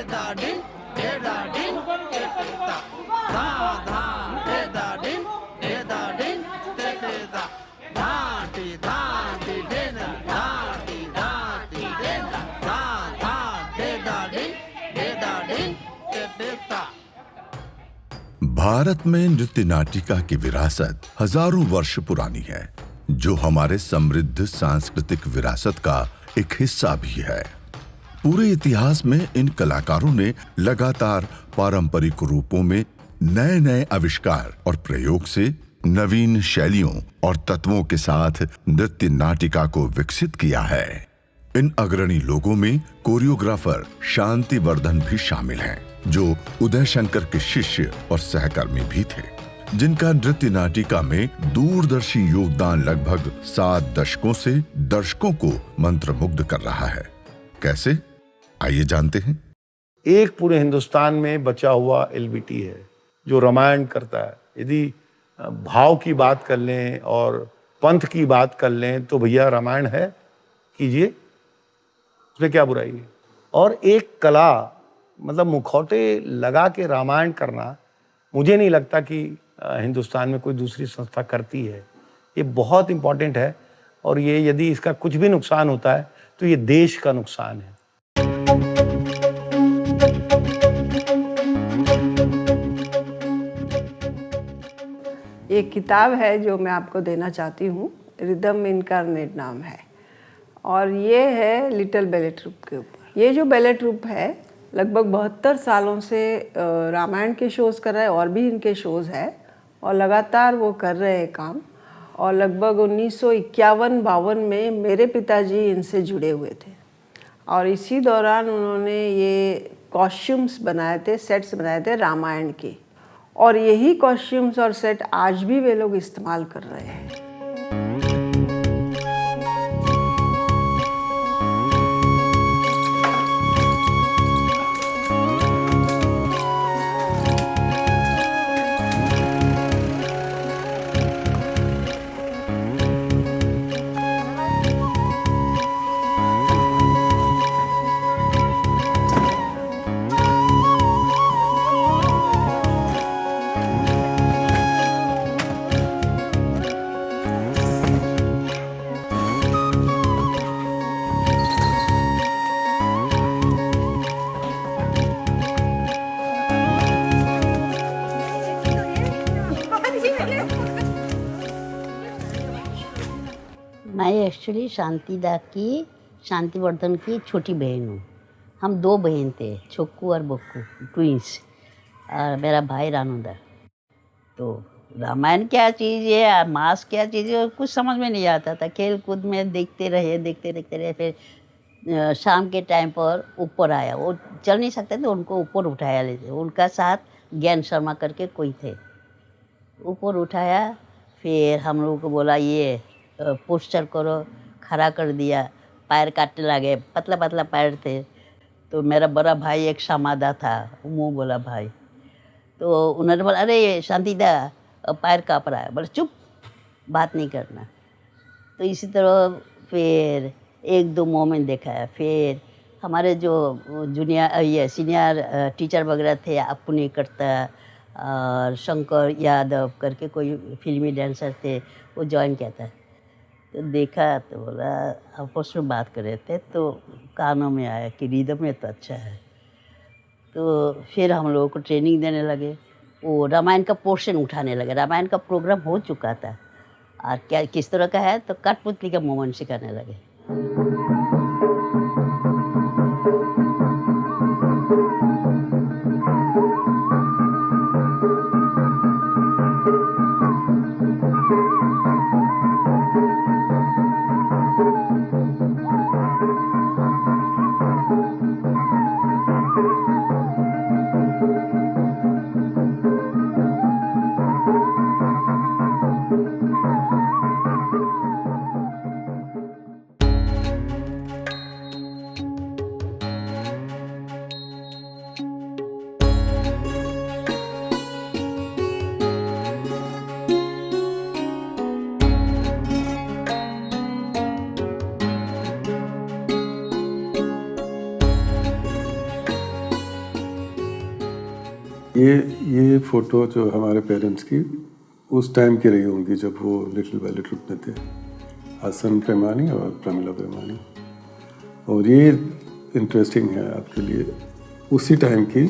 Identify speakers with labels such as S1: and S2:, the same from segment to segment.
S1: दा दिन दे दा दिन ते ते दा धा धा दे दा दिन दे दा दिन ते ते दा धाटी धाटी दे दा धाटी धाटी दे दा धा धा दे दा दिन ते ते दा।
S2: भारत में नृत्य नाटिका की विरासत हजारों वर्ष पुरानी है, जो हमारे समृद्ध सांस्कृतिक विरासत का एक हिस्सा भी है। पूरे इतिहास में इन कलाकारों ने लगातार पारंपरिक रूपों में नए नए आविष्कार और प्रयोग से नवीन शैलियों और तत्वों के साथ नृत्य नाटिका को विकसित किया है। इन अग्रणी लोगों में कोरियोग्राफर शांति वर्धन भी शामिल हैं, जो उदय शंकर के शिष्य और सहकर्मी भी थे, जिनका नृत्य नाटिका में दूरदर्शी योगदान लगभग 7 दशकों से दर्शकों को मंत्रमुग्ध कर रहा है। कैसे? आइए जानते हैं।
S3: एक पूरे हिंदुस्तान में बचा हुआ एलबीटी है जो रामायण करता है। यदि भाव की बात कर लें और पंथ की बात कर लें तो भैया रामायण है, कीजिए, उसमें क्या बुराई है। और एक कला, मतलब मुखौटे लगा के रामायण करना, मुझे नहीं लगता कि हिंदुस्तान में कोई दूसरी संस्था करती है। ये बहुत इंपॉर्टेंट है और ये यदि इसका कुछ भी नुकसान होता है तो ये देश का नुकसान है।
S4: एक किताब है जो मैं आपको देना चाहती हूँ, रिदम इनकारनेट नाम है, और ये है लिटिल बैले ट्रूप के ऊपर। ये जो बैले ट्रूप है लगभग 72 सालों से रामायण के शोज़ कर रहा है और भी इनके शोज़ है और लगातार वो कर रहे हैं काम। और लगभग 1951-52 में मेरे पिताजी इनसे जुड़े हुए थे और इसी दौरान उन्होंने ये कॉस्ट्यूम्स बनाए थे, सेट्स बनाए थे रामायण के, और यही कॉस्ट्यूम्स और सेट आज भी वे लोग इस्तेमाल कर रहे हैं।
S5: मैं एक्चुअली शांति वर्धन की छोटी बहन हूँ। हम 2 बहन थे, छोक्कू और बक्कू, ट्विंस, और मेरा भाई रानूदा। तो रामायण क्या चीज़ है, मास क्या चीज़ है, कुछ समझ में नहीं आता था। खेल कूद में देखते रहे। फिर शाम के टाइम पर ऊपर आया, वो चल नहीं सकते थे, उनको ऊपर उठाया लेते। उनका साथ ज्ञान शर्मा करके कोई थे, ऊपर उठाया। फिर हम लोगों को बोला ये पोस्टर करो, खड़ा कर दिया। पैर काटने लगे, पतला पतला पैर थे। तो मेरा बड़ा भाई एक समादा था, मुँह बोला भाई, तो उन्होंने बोला अरे शांतिदा पैर काँप रहा है। बोला चुप, बात नहीं करना। तो इसी तरह फिर 1-2 मोमेंट देखा है। फिर हमारे जो सीनियर टीचर वगैरह थे, अपनी करता और शंकर यादव करके कोई फिल्मी डांसर थे, वो ज्वाइन किया था। तो देखा तो बोला, आपस में बात कर रहे थे तो कानों में आया कि रिदम में तो अच्छा है। तो फिर हम लोगों को ट्रेनिंग देने लगे, वो रामायण का पोर्शन उठाने लगे। रामायण का प्रोग्राम हो चुका था और क्या किस तरह का है तो कठपुतली का मोमेंट सिखाने लगे।
S6: ये फ़ोटो जो हमारे पेरेंट्स की उस टाइम की रही होंगी जब वो लिटिल बैले ट्रुप में थे, हसन प्रेमानी और प्रमिला प्रेमानी। और ये इंटरेस्टिंग है आपके लिए, उसी टाइम की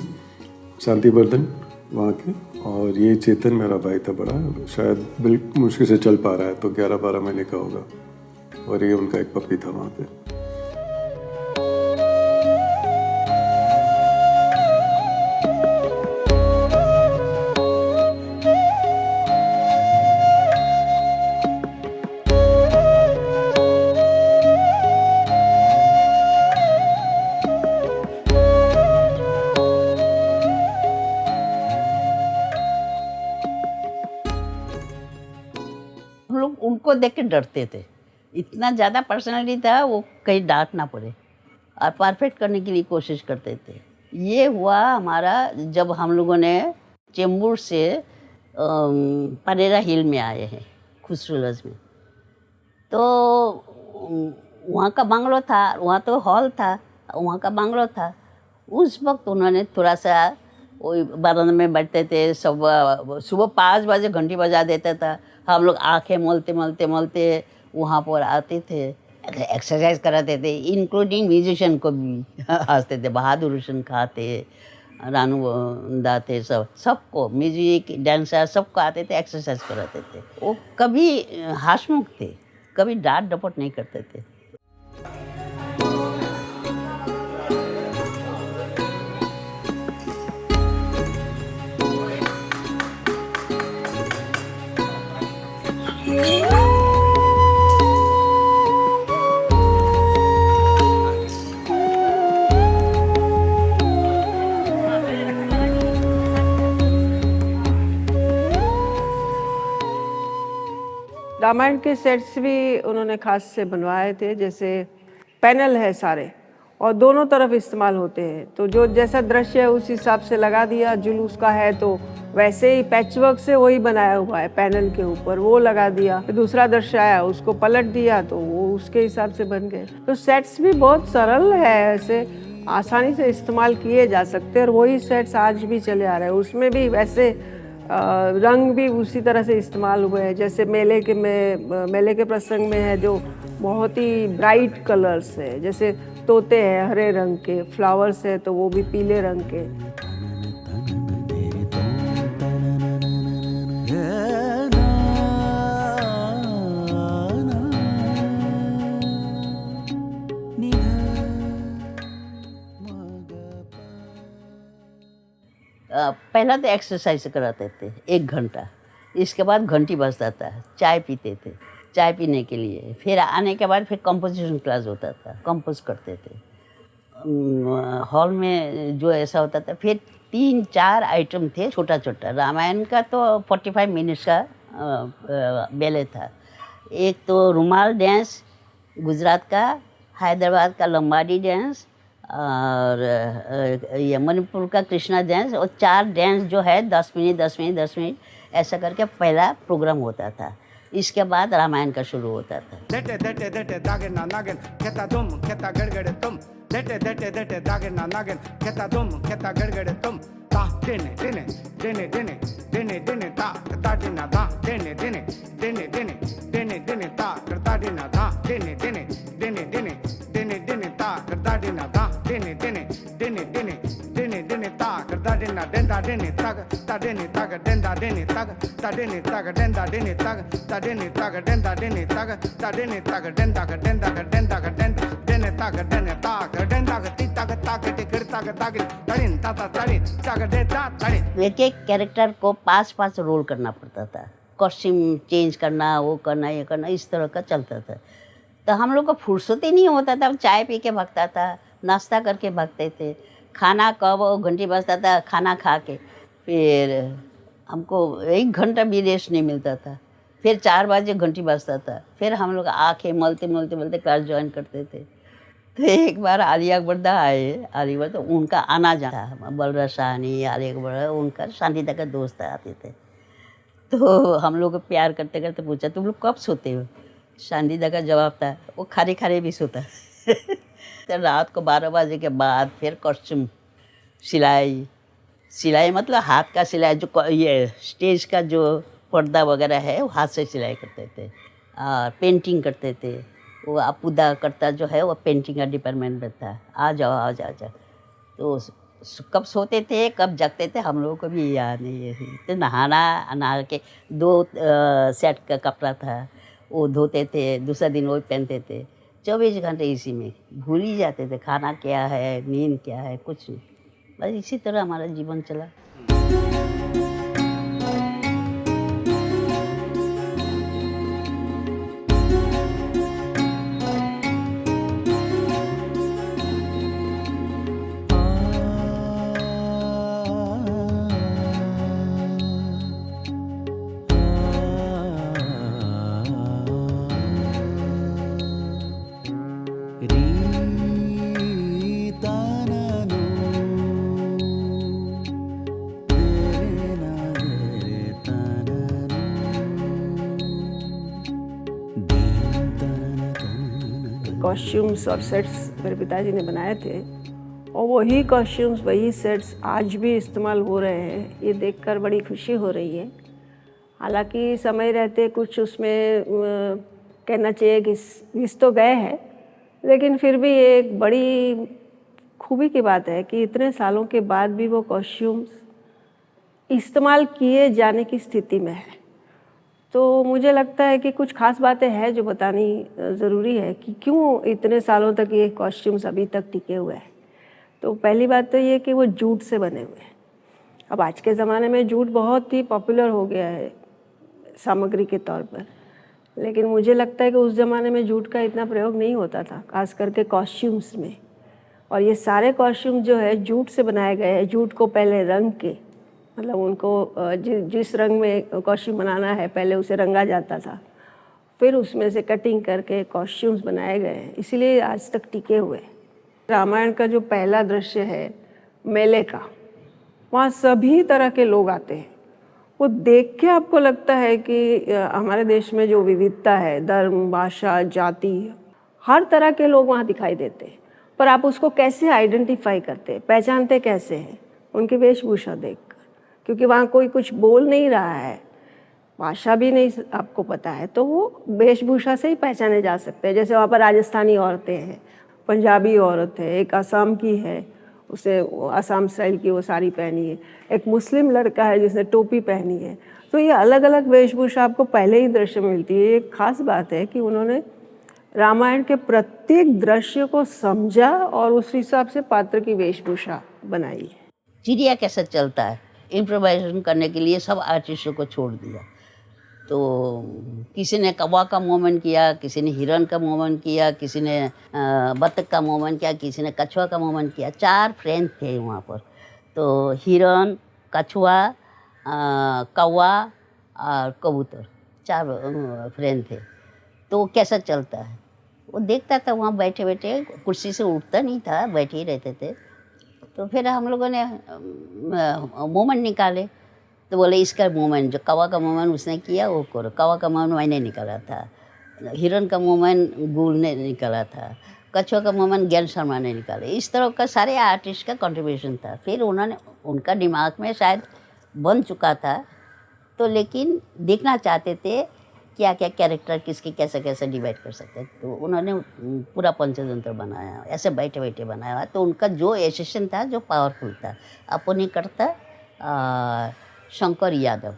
S6: शांति वर्धन वहाँ के, और ये चेतन मेरा भाई था बड़ा, शायद बिल्कुल मुश्किल से चल पा रहा है, तो 11-12 महीने का होगा, और ये उनका एक पप्पी था वहाँ पे।
S5: हम लोग उनको देख के डरते थे, इतना ज़्यादा पर्सनालिटी था, वो कहीं डांट ना पड़े और परफेक्ट करने के लिए कोशिश करते थे। ये हुआ हमारा जब हम लोगों ने चेंबूर से परेरा हिल में आए हैं, खुसरूलज में। तो वहाँ का बंगलो था, वहाँ तो हॉल था, वहाँ का बंगलो था। उस वक्त उन्होंने थोड़ा सा वही बरामदे में बैठते थे, सुबह 5 बजे घंटी बजा देता था, हम लोग आंखें मलते मलते मलते वहाँ पर आते थे, एक्सरसाइज कराते थे, इंक्लूडिंग म्यूजिशियन को भी हंसते थे, बहादुर हुसैन खां थे, रानू दा थे, सबको म्यूजिक डांसर सबको आते थे, एक्सरसाइज कराते थे। वो कभी हंसमुख थे, कभी डांट डपट नहीं करते थे।
S4: रामायण के सेट्स भी उन्होंने खास से बनवाए थे, जैसे पैनल है सारे और दोनों तरफ इस्तेमाल होते हैं, तो जो जैसा दृश्य है उस हिसाब से लगा दिया। जुलूस का है तो वैसे ही पैचवर्क से वही बनाया हुआ है, पैनल के ऊपर वो लगा दिया। फिर दूसरा दृश्य आया, उसको पलट दिया तो वो उसके हिसाब से बन गए। तो सेट्स भी बहुत सरल है, ऐसे आसानी से इस्तेमाल किए जा सकते हैं और वही सेट्स आज भी चले आ रहे हैं। उसमें भी वैसे रंग भी उसी तरह से इस्तेमाल हुए हैं, जैसे मेले के प्रसंग में है जो बहुत ही ब्राइट कलर्स है, जैसे तोते हैं हरे रंग के, फ्लावर्स है तो वो भी पीले रंग के।
S5: पहला तो एक्सरसाइज कराते थे 1 घंटा, इसके बाद घंटी बजता था, चाय पीते थे, चाय पीने के लिए फिर आने के बाद फिर कंपोजिशन क्लास होता था, कंपोज करते थे हॉल में। जो ऐसा होता था, फिर 3-4 आइटम थे छोटा छोटा। रामायण का तो 45 मिनट्स का बैले था। एक तो रुमाल डांस गुजरात का, हैदराबाद का लंबाडी डांस और ये मणिपुर का कृष्णा डांस, और 4 डांस जो है 10 मिनट 10 मिनट 10 मिनट ऐसा करके पहला प्रोग्राम होता था। इसके बाद रामायण का शुरू होता था।
S1: देटे देटे देटे दागे ना नागिन खेता दुम खेता गड़गड़े तुम, देटे देटे देटे दागे ना नागिन खेता दुम खेता गड़गड़े तुम, ता देने देने देने देने देने देने ता करता देना ता देने देने देने देने देने देने ता करता देना ता देने देने देने देने देने देने ता करता देना ता देने देने देने देने देने देने ता करता देना देंदा देने तग ता देने तग देंदा देने तग ता देने तग देंदा देने तग ता देने तग देंदा देने तग ता देने तग देंदा देंदा देंदा देंदा देने तग देने तग देंदा ती तग तग टिकड़ तग तग तड़िन ता ता तड़िन तग दे ता तड़िन।
S5: एक एक कैरेक्टर को 5-5 रोल करना पड़ता था, कॉस्ट्यूम चेंज करना, वो करना ये करना, इस तरह का चलता था। तो हम लोग को फुर्सत ही नहीं होता था, चाय पी के भागता था, नाश्ता करके भागते थे, खाना कब घंटी बजता था, खाना खा के फिर हमको 1 घंटा भी रेस्ट नहीं मिलता था। फिर 4 बजे घंटी बजता था, फिर हम लोग आके मलते मलते मलते क्लास ज्वाइन करते थे। तो एक बार अली अकबर दा आए, अली अकबर तो उनका आना जाना, बलराज साहनी अली अकबर उनका शांतिदा का दोस्त आते थे। तो हम लोग को प्यार करते करते पूछा तुम लोग कब सोते हो? शांतिदा का जवाब था वो खारे खारे भी सोता। तो रात को 12 बजे के बाद फिर कॉस्ट्यूम सिलाई सिलाई मतलब हाथ का सिलाई, जो ये स्टेज का जो पर्दा वगैरह है वो हाथ से सिलाई करते थे और पेंटिंग करते थे। वो अपुदा करता जो है वो पेंटिंग का डिपार्टमेंट में था। आ जाओ आ जाओ आ जाओ। तो कब सोते थे कब जगते थे हम लोगों को भी याद नहीं है। तो नहा के 2 सेट का कपड़ा था वो धोते थे, दूसरा दिन वो पहनते थे। 24 घंटे इसी में भूल ही जाते थे खाना क्या है, नींद क्या है, कुछ नहीं। बस इसी तरह हमारा जीवन चला।
S4: कॉस्ट्यूम्स और सेट्स मेरे पिताजी ने बनाए थे और वही कॉस्ट्यूम्स वही सेट्स आज भी इस्तेमाल हो रहे हैं। ये देखकर बड़ी खुशी हो रही है। हालांकि समय रहते कुछ उसमें कहना चाहिए घिस तो गए हैं, लेकिन फिर भी ये एक बड़ी खूबी की बात है कि इतने सालों के बाद भी वो कॉस्ट्यूम्स इस्तेमाल किए जाने की स्थिति में है। तो मुझे लगता है कि कुछ खास बातें हैं जो बतानी ज़रूरी है कि क्यों इतने सालों तक ये कॉस्ट्यूम्स अभी तक टिके हुए हैं। तो पहली बात तो ये कि वो जूट से बने हुए हैं। अब आज के ज़माने में जूट बहुत ही पॉपुलर हो गया है सामग्री के तौर पर, लेकिन मुझे लगता है कि उस ज़माने में जूट का इतना प्रयोग नहीं होता था, खास करके कॉस्ट्यूम्स में। और ये सारे कॉस्ट्यूम जो है जूट से बनाए गए हैं। जूट को पहले रंग के, मतलब उनको जिस रंग में कॉस्ट्यूम बनाना है पहले उसे रंगा जाता था, फिर उसमें से कटिंग करके कॉस्ट्यूम्स बनाए गए हैं, इसीलिए आज तक टिके हुए। रामायण का जो पहला दृश्य है मेले का, वहाँ सभी तरह के लोग आते हैं। वो देख के आपको लगता है कि हमारे देश में जो विविधता है, धर्म, भाषा, जाति, हर तरह के लोग वहाँ दिखाई देते हैं। पर आप उसको कैसे आइडेंटिफाई करते, पहचानते कैसे हैं? उनकी वेशभूषा देखकर, क्योंकि वहाँ कोई कुछ बोल नहीं रहा है, भाषा भी नहीं आपको पता है, तो वो वेशभूषा से ही पहचाने जा सकते हैं। जैसे वहाँ पर राजस्थानी औरतें हैं, पंजाबी औरत है, एक असम की है, उसे असम स्टाइल की वो साड़ी पहनी है, एक मुस्लिम लड़का है जिसने टोपी पहनी है। तो ये अलग अलग वेशभूषा आपको पहले ही दृश्य में मिलती है। एक खास बात है कि उन्होंने रामायण के प्रत्येक दृश्य को समझा और उस हिसाब से पात्र की वेशभूषा बनाई है।
S5: चिड़िया कैसे चलता है, इम्प्रोवाइजेशन करने के लिए सब आर्टिस्टों को छोड़ दिया। तो किसी ने कौवा का मूवमेंट किया, किसी ने हिरन का मूवमेंट किया, किसी ने बत्तख का मूवमेंट किया, किसी ने कछुआ का मूवमेंट किया। 4 फ्रेंड थे वहाँ पर। तो हिरन, कछुआ, कौवा और कबूतर 4 फ्रेंड थे। तो वो कैसा चलता है वो देखता था वहाँ बैठे बैठे, कुर्सी से उठता नहीं था, बैठे ही रहते थे। तो फिर हम लोगों ने मूवमेंट निकाले। तो बोले इसका मूवमेंट, जो कौवा का मूवमेंट उसने किया वो करो। कौवा का मूवमेंट मैंने निकाला था, हिरन का मूवमेंट गुल ने निकाला था, कछुआ का मूवमेंट ज्ञान शर्मा ने निकाला। इस तरह का सारे आर्टिस्ट का कंट्रीब्यूशन था। फिर उन्होंने, उनका दिमाग में शायद बन चुका था, तो लेकिन देखना चाहते थे क्या क्या कैरेक्टर किसके कैसे कैसे डिवाइड कर सकते हैं। तो उन्होंने पूरा पंचतंत्र बनाया, ऐसे बैठे बैठे बनाया। तो उनका जो एसेशन था, जो पावरफुल था, अपनी करता Shankar Yadav.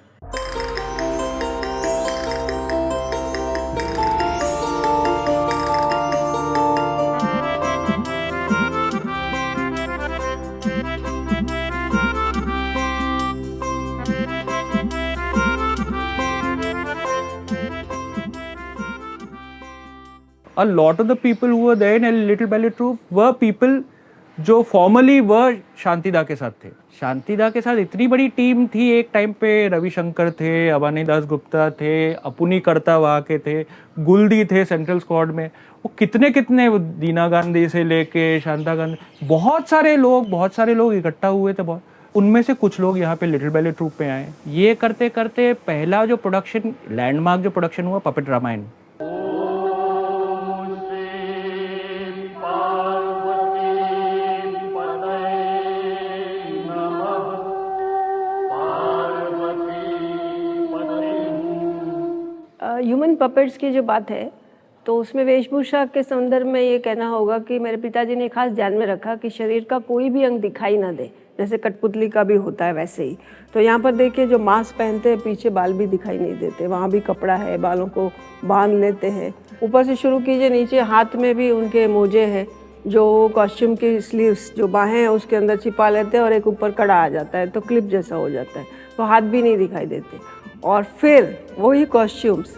S7: A lot of the people who were there in a little ballet troupe were people जो फॉर्मली वह शांतिदा के साथ थे। शांतिदा के साथ इतनी बड़ी टीम थी एक टाइम पे। रविशंकर थे, अवानी दास गुप्ता थे, अपुनी कर्ता वहाँ के थे, गुलदी थे सेंट्रल स्क्वाड में। वो कितने दीना गांधी से लेके शांता गांधी, बहुत सारे लोग इकट्ठा हुए थे। बहुत उनमें से कुछ लोग यहाँ पे लिटिल बैले ट्रूप पे आए। ये करते करते पहला जो प्रोडक्शन, लैंडमार्क जो प्रोडक्शन हुआ, पपेट रामायण।
S4: ह्यूमन पपेट्स की जो बात है तो उसमें वेशभूषा के संदर्भ में ये कहना होगा कि मेरे पिताजी ने खास ध्यान में रखा कि शरीर का कोई भी अंग दिखाई ना दे, जैसे कठपुतली का भी होता है वैसे ही। तो यहाँ पर देखिए जो मास्क पहनते हैं पीछे बाल भी दिखाई नहीं देते, वहाँ भी कपड़ा है, बालों को बांध लेते हैं। ऊपर से शुरू कीजिए, नीचे हाथ में भी उनके मोजे हैं जो कॉस्ट्यूम की स्लीव्स जो बाहें हैं उसके अंदर छिपा लेते हैं और एक ऊपर कड़ा आ जाता है तो क्लिप जैसा हो जाता है, तो हाथ भी नहीं दिखाई देते। और फिर वही कॉस्ट्यूम्स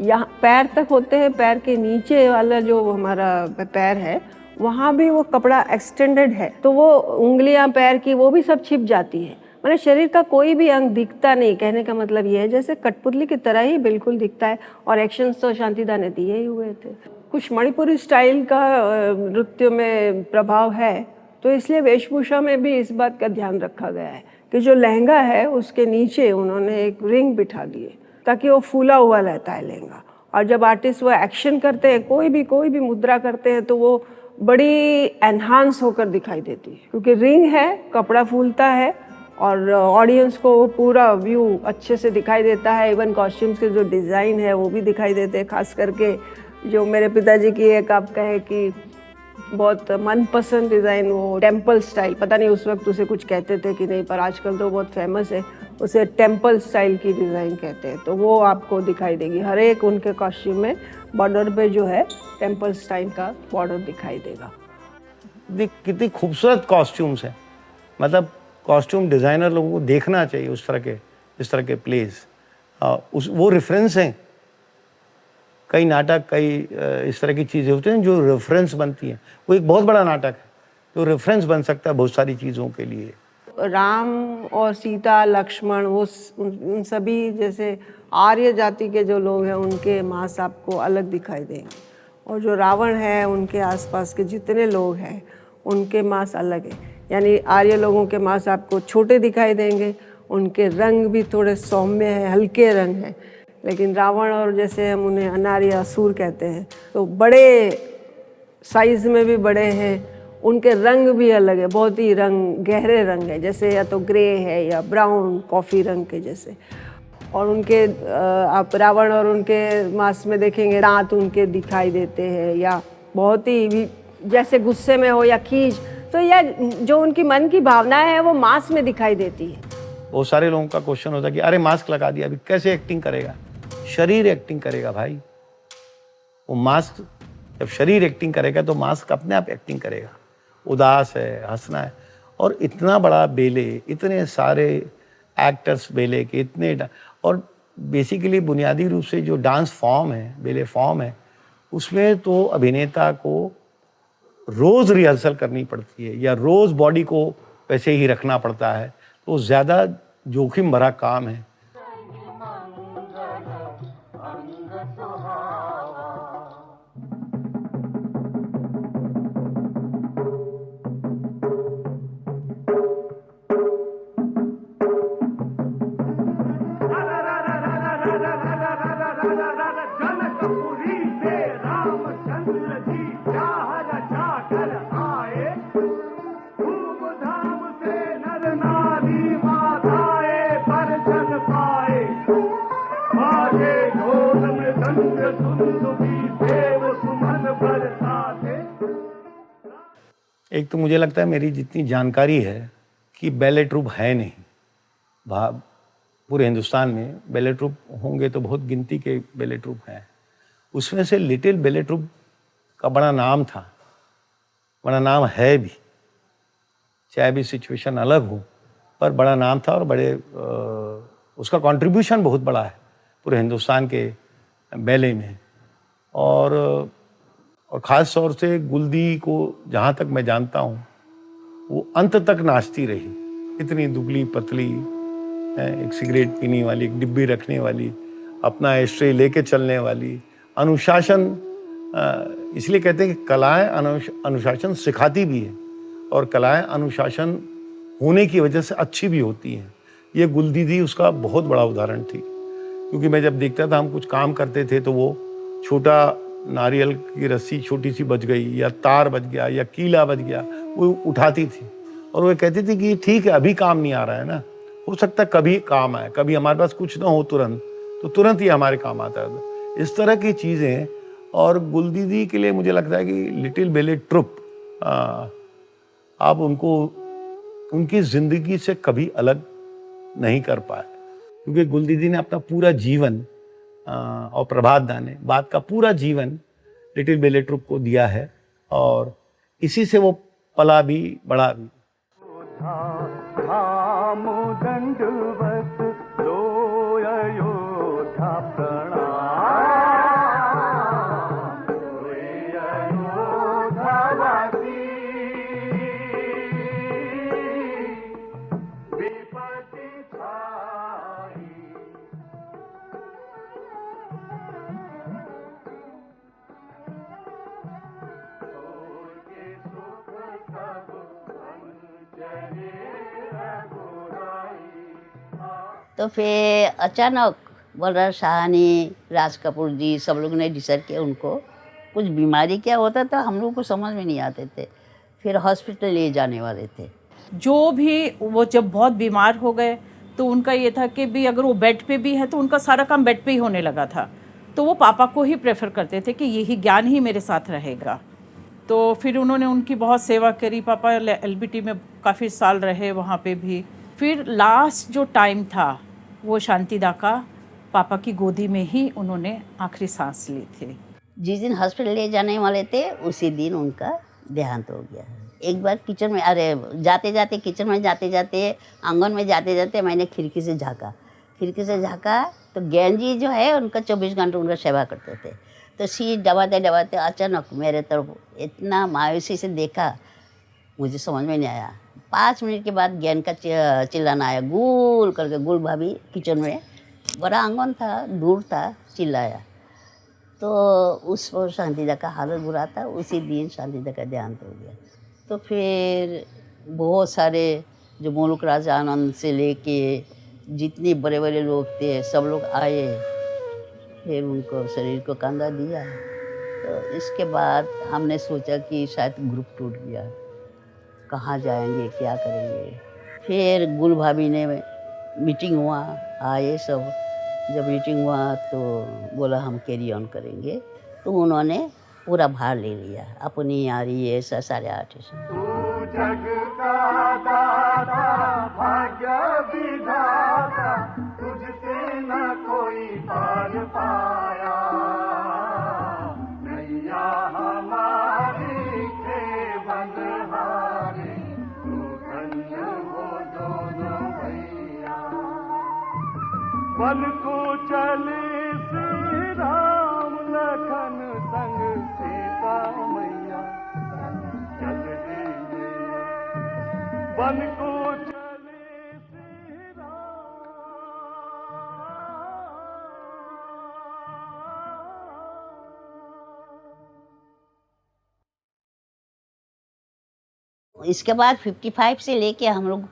S4: यहाँ पैर तक होते हैं, पैर के नीचे वाला जो हमारा पैर है वहाँ भी वो कपड़ा एक्सटेंडेड है, तो वो उंगलियाँ पैर की वो भी सब छिप जाती है। मतलब शरीर का कोई भी अंग दिखता नहीं, कहने का मतलब ये है जैसे कठपुतली की तरह ही बिल्कुल दिखता है। और एक्शंस तो शांतिदा ने दिए ही हुए थे। कुछ मणिपुरी स्टाइल का नृत्य में प्रभाव है, तो इसलिए वेशभूषा में भी इस बात का ध्यान रखा गया है कि जो लहंगा है उसके नीचे उन्होंने एक रिंग बिठा दिए ताकि वो फूला हुआ रहता है लहंगा। और जब आर्टिस्ट वो एक्शन करते हैं, कोई भी मुद्रा करते हैं, तो वो बड़ी एनहांस होकर दिखाई देती है क्योंकि रिंग है, कपड़ा फूलता है और ऑडियंस को वो पूरा व्यू अच्छे से दिखाई देता है। इवन कॉस्ट्यूम्स के जो डिज़ाइन है वो भी दिखाई देते हैं। खास करके जो मेरे पिताजी की एक आप कहे कि बहुत मनपसंद डिज़ाइन, वो टेम्पल स्टाइल, पता नहीं उस वक्त उसे कुछ कहते थे कि नहीं, पर आजकल तो बहुत फेमस है, उसे टेम्पल स्टाइल की डिज़ाइन कहते हैं। तो वो आपको दिखाई देगी हर एक उनके कॉस्ट्यूम में, बॉर्डर पे जो है टेम्पल स्टाइल का बॉर्डर दिखाई देगा।
S3: कितनी खूबसूरत कॉस्ट्यूम्स हैं, मतलब कॉस्ट्यूम डिज़ाइनर लोगों को देखना चाहिए उस तरह के प्लेस। वो रेफरेंस हैं, कई नाटक, कई इस तरह की चीज़ें होती हैं जो रेफरेंस बनती हैं। वो एक बहुत बड़ा नाटक है जो रेफरेंस बन सकता है बहुत सारी चीज़ों के लिए।
S4: राम और सीता, लक्ष्मण, वो उन सभी जैसे आर्य जाति के जो लोग हैं उनके मांस आपको अलग दिखाई देंगे, और जो रावण है उनके आसपास के जितने लोग हैं उनके मांस अलग है। यानी आर्य लोगों के मांस आपको छोटे दिखाई देंगे, उनके रंग भी थोड़े सौम्य है, हल्के रंग हैं। लेकिन रावण और जैसे हम उन्हें अनार्य असुर कहते हैं, तो बड़े साइज़ में भी बड़े हैं, उनके रंग भी अलग है, बहुत ही रंग गहरे रंग है, जैसे या तो ग्रे है या ब्राउन कॉफ़ी रंग के जैसे। और उनके आप रावण और उनके मांस में देखेंगे दांत उनके दिखाई देते हैं, या बहुत ही जैसे गुस्से में हो या खींच, तो या जो उनकी मन की भावना है वो मांस में दिखाई देती है।
S3: बहुत सारे लोगों का क्वेश्चन होता है कि अरे मास्क लगा दिया, अभी कैसे एक्टिंग करेगा? शरीर एक्टिंग करेगा भाई। वो मास्क, जब शरीर एक्टिंग करेगा तो मास्क अपने आप एक्टिंग करेगा। उदास है, हंसना है, और इतना बड़ा बेले, इतने सारे एक्टर्स बेले के, इतने और बेसिकली बुनियादी रूप से जो डांस फॉर्म है, बेले फॉर्म है, उसमें तो अभिनेता को रोज़ रिहर्सल करनी पड़ती है या रोज़ बॉडी को वैसे ही रखना पड़ता है, तो ज़्यादा जोखिम भरा काम है। एक तो मुझे लगता है मेरी जितनी जानकारी है कि बैले ट्रूप है नहीं, पूरे हिंदुस्तान में बैले ट्रूप होंगे तो बहुत गिनती के बैले ट्रूप हैं। उसमें से लिटिल बैले ट्रूप का बड़ा नाम था, बड़ा नाम है भी, चाहे भी सिचुएशन अलग हो, पर बड़ा नाम था और बड़े उसका कंट्रीब्यूशन बहुत बड़ा है पूरे हिंदुस्तान के बैले में। और ख़ास तौर से गुलदी को जहाँ तक मैं जानता हूँ वो अंत तक नाचती रही, इतनी दुबली पतली, एक सिगरेट पीने वाली, एक डिब्बी रखने वाली, अपना एस्ट्रे लेके चलने वाली, अनुशासन, इसलिए कहते हैं कि कलाएं अनुशासन सिखाती भी है और कलाएं अनुशासन होने की वजह से अच्छी भी होती हैं। ये गुल दीदी उसका बहुत बड़ा उदाहरण थी, क्योंकि मैं जब देखता था हम कुछ काम करते थे तो वो छोटा नारियल की रस्सी छोटी सी बच गई या तार बच गया या कीला बच गया, वो उठाती थी और वो कहती थी कि ठीक है अभी काम नहीं आ रहा है ना, हो सकता है कभी काम आए, कभी हमारे पास कुछ ना हो तुरंत, तो तुरंत ही हमारे काम आता है। इस तरह की चीज़ें। और गुल दीदी के लिए मुझे लगता है कि लिटिल बेले ट्रुप आप उनको उनकी ज़िंदगी से कभी अलग नहीं कर पाए, क्योंकि गुल दीदी ने अपना पूरा जीवन और प्रभात दा ने बाद का पूरा जीवन लिटिल बेले ट्रुप को दिया है, और इसी से वो पला भी बड़ा भी।
S5: तो फिर अचानक बलराज साहनी, राज कपूर जी सब लोग ने डिसाइड किया उनको कुछ बीमारी क्या होता था हम लोग को समझ में नहीं आते थे। फिर हॉस्पिटल ले जाने वाले थे।
S8: जो भी वो जब बहुत बीमार हो गए तो उनका ये था कि भी अगर वो बेड पे भी है तो उनका सारा काम बेड पे ही होने लगा था। तो वो पापा को ही प्रेफर करते थे कि यही ज्ञान ही मेरे साथ रहेगा। तो फिर उन्होंने उनकी बहुत सेवा करी। पापा LBT में काफ़ी साल रहे वहाँ पे भी। फिर लास्ट जो टाइम था वो शांतिदा का पापा की गोदी में ही उन्होंने आखिरी सांस ली थी।
S5: जिस दिन हॉस्पिटल ले जाने वाले थे उसी दिन उनका देहांत हो गया। एक बार किचन में जाते जाते किचन में जाते जाते आंगन में जाते जाते मैंने खिड़की से झाँका तो ज्ञान जी जो है उनका 24 घंटे उनका सेवा करते थे। तो सीट दबाते अचानक मेरे तरफ इतना मायूसी से देखा, मुझे समझ में नहीं आया। 5 मिनट के बाद ज्ञान का चिल्लाना आया, गुल करके। गुल भाभी किचन में, बड़ा आंगन था, दूर था, चिल्लाया। तो उस पर शांतिदा का हालत बुरा था। उसी दिन शांतिदा का देहांत हो गया। तो फिर बहुत सारे जो मुल्क राजा आनंद से लेके जितने बड़े बड़े लोग थे सब लोग आए, फिर उनको शरीर को कंधा दिया। तो इसके बाद हमने सोचा कि शायद ग्रुप टूट गया, कहाँ जाएंगे, क्या करेंगे। फिर गुल भाभी ने मीटिंग हुआ, आए सब। जब मीटिंग हुआ तो बोला हम कैरी ऑन करेंगे। तो उन्होंने पूरा भार ले लिया अपनी यारी ऐसा 8.5
S9: तुझसे न कोई पार पाया, नैया हमारी थे बंधहारे, तू धन्य हो दोनों भैया। बन को चले श्री राम लखन संग सीता मैया, चल दिए बन को चले श्री राम।
S5: इसके बाद 55 से लेके हम लोग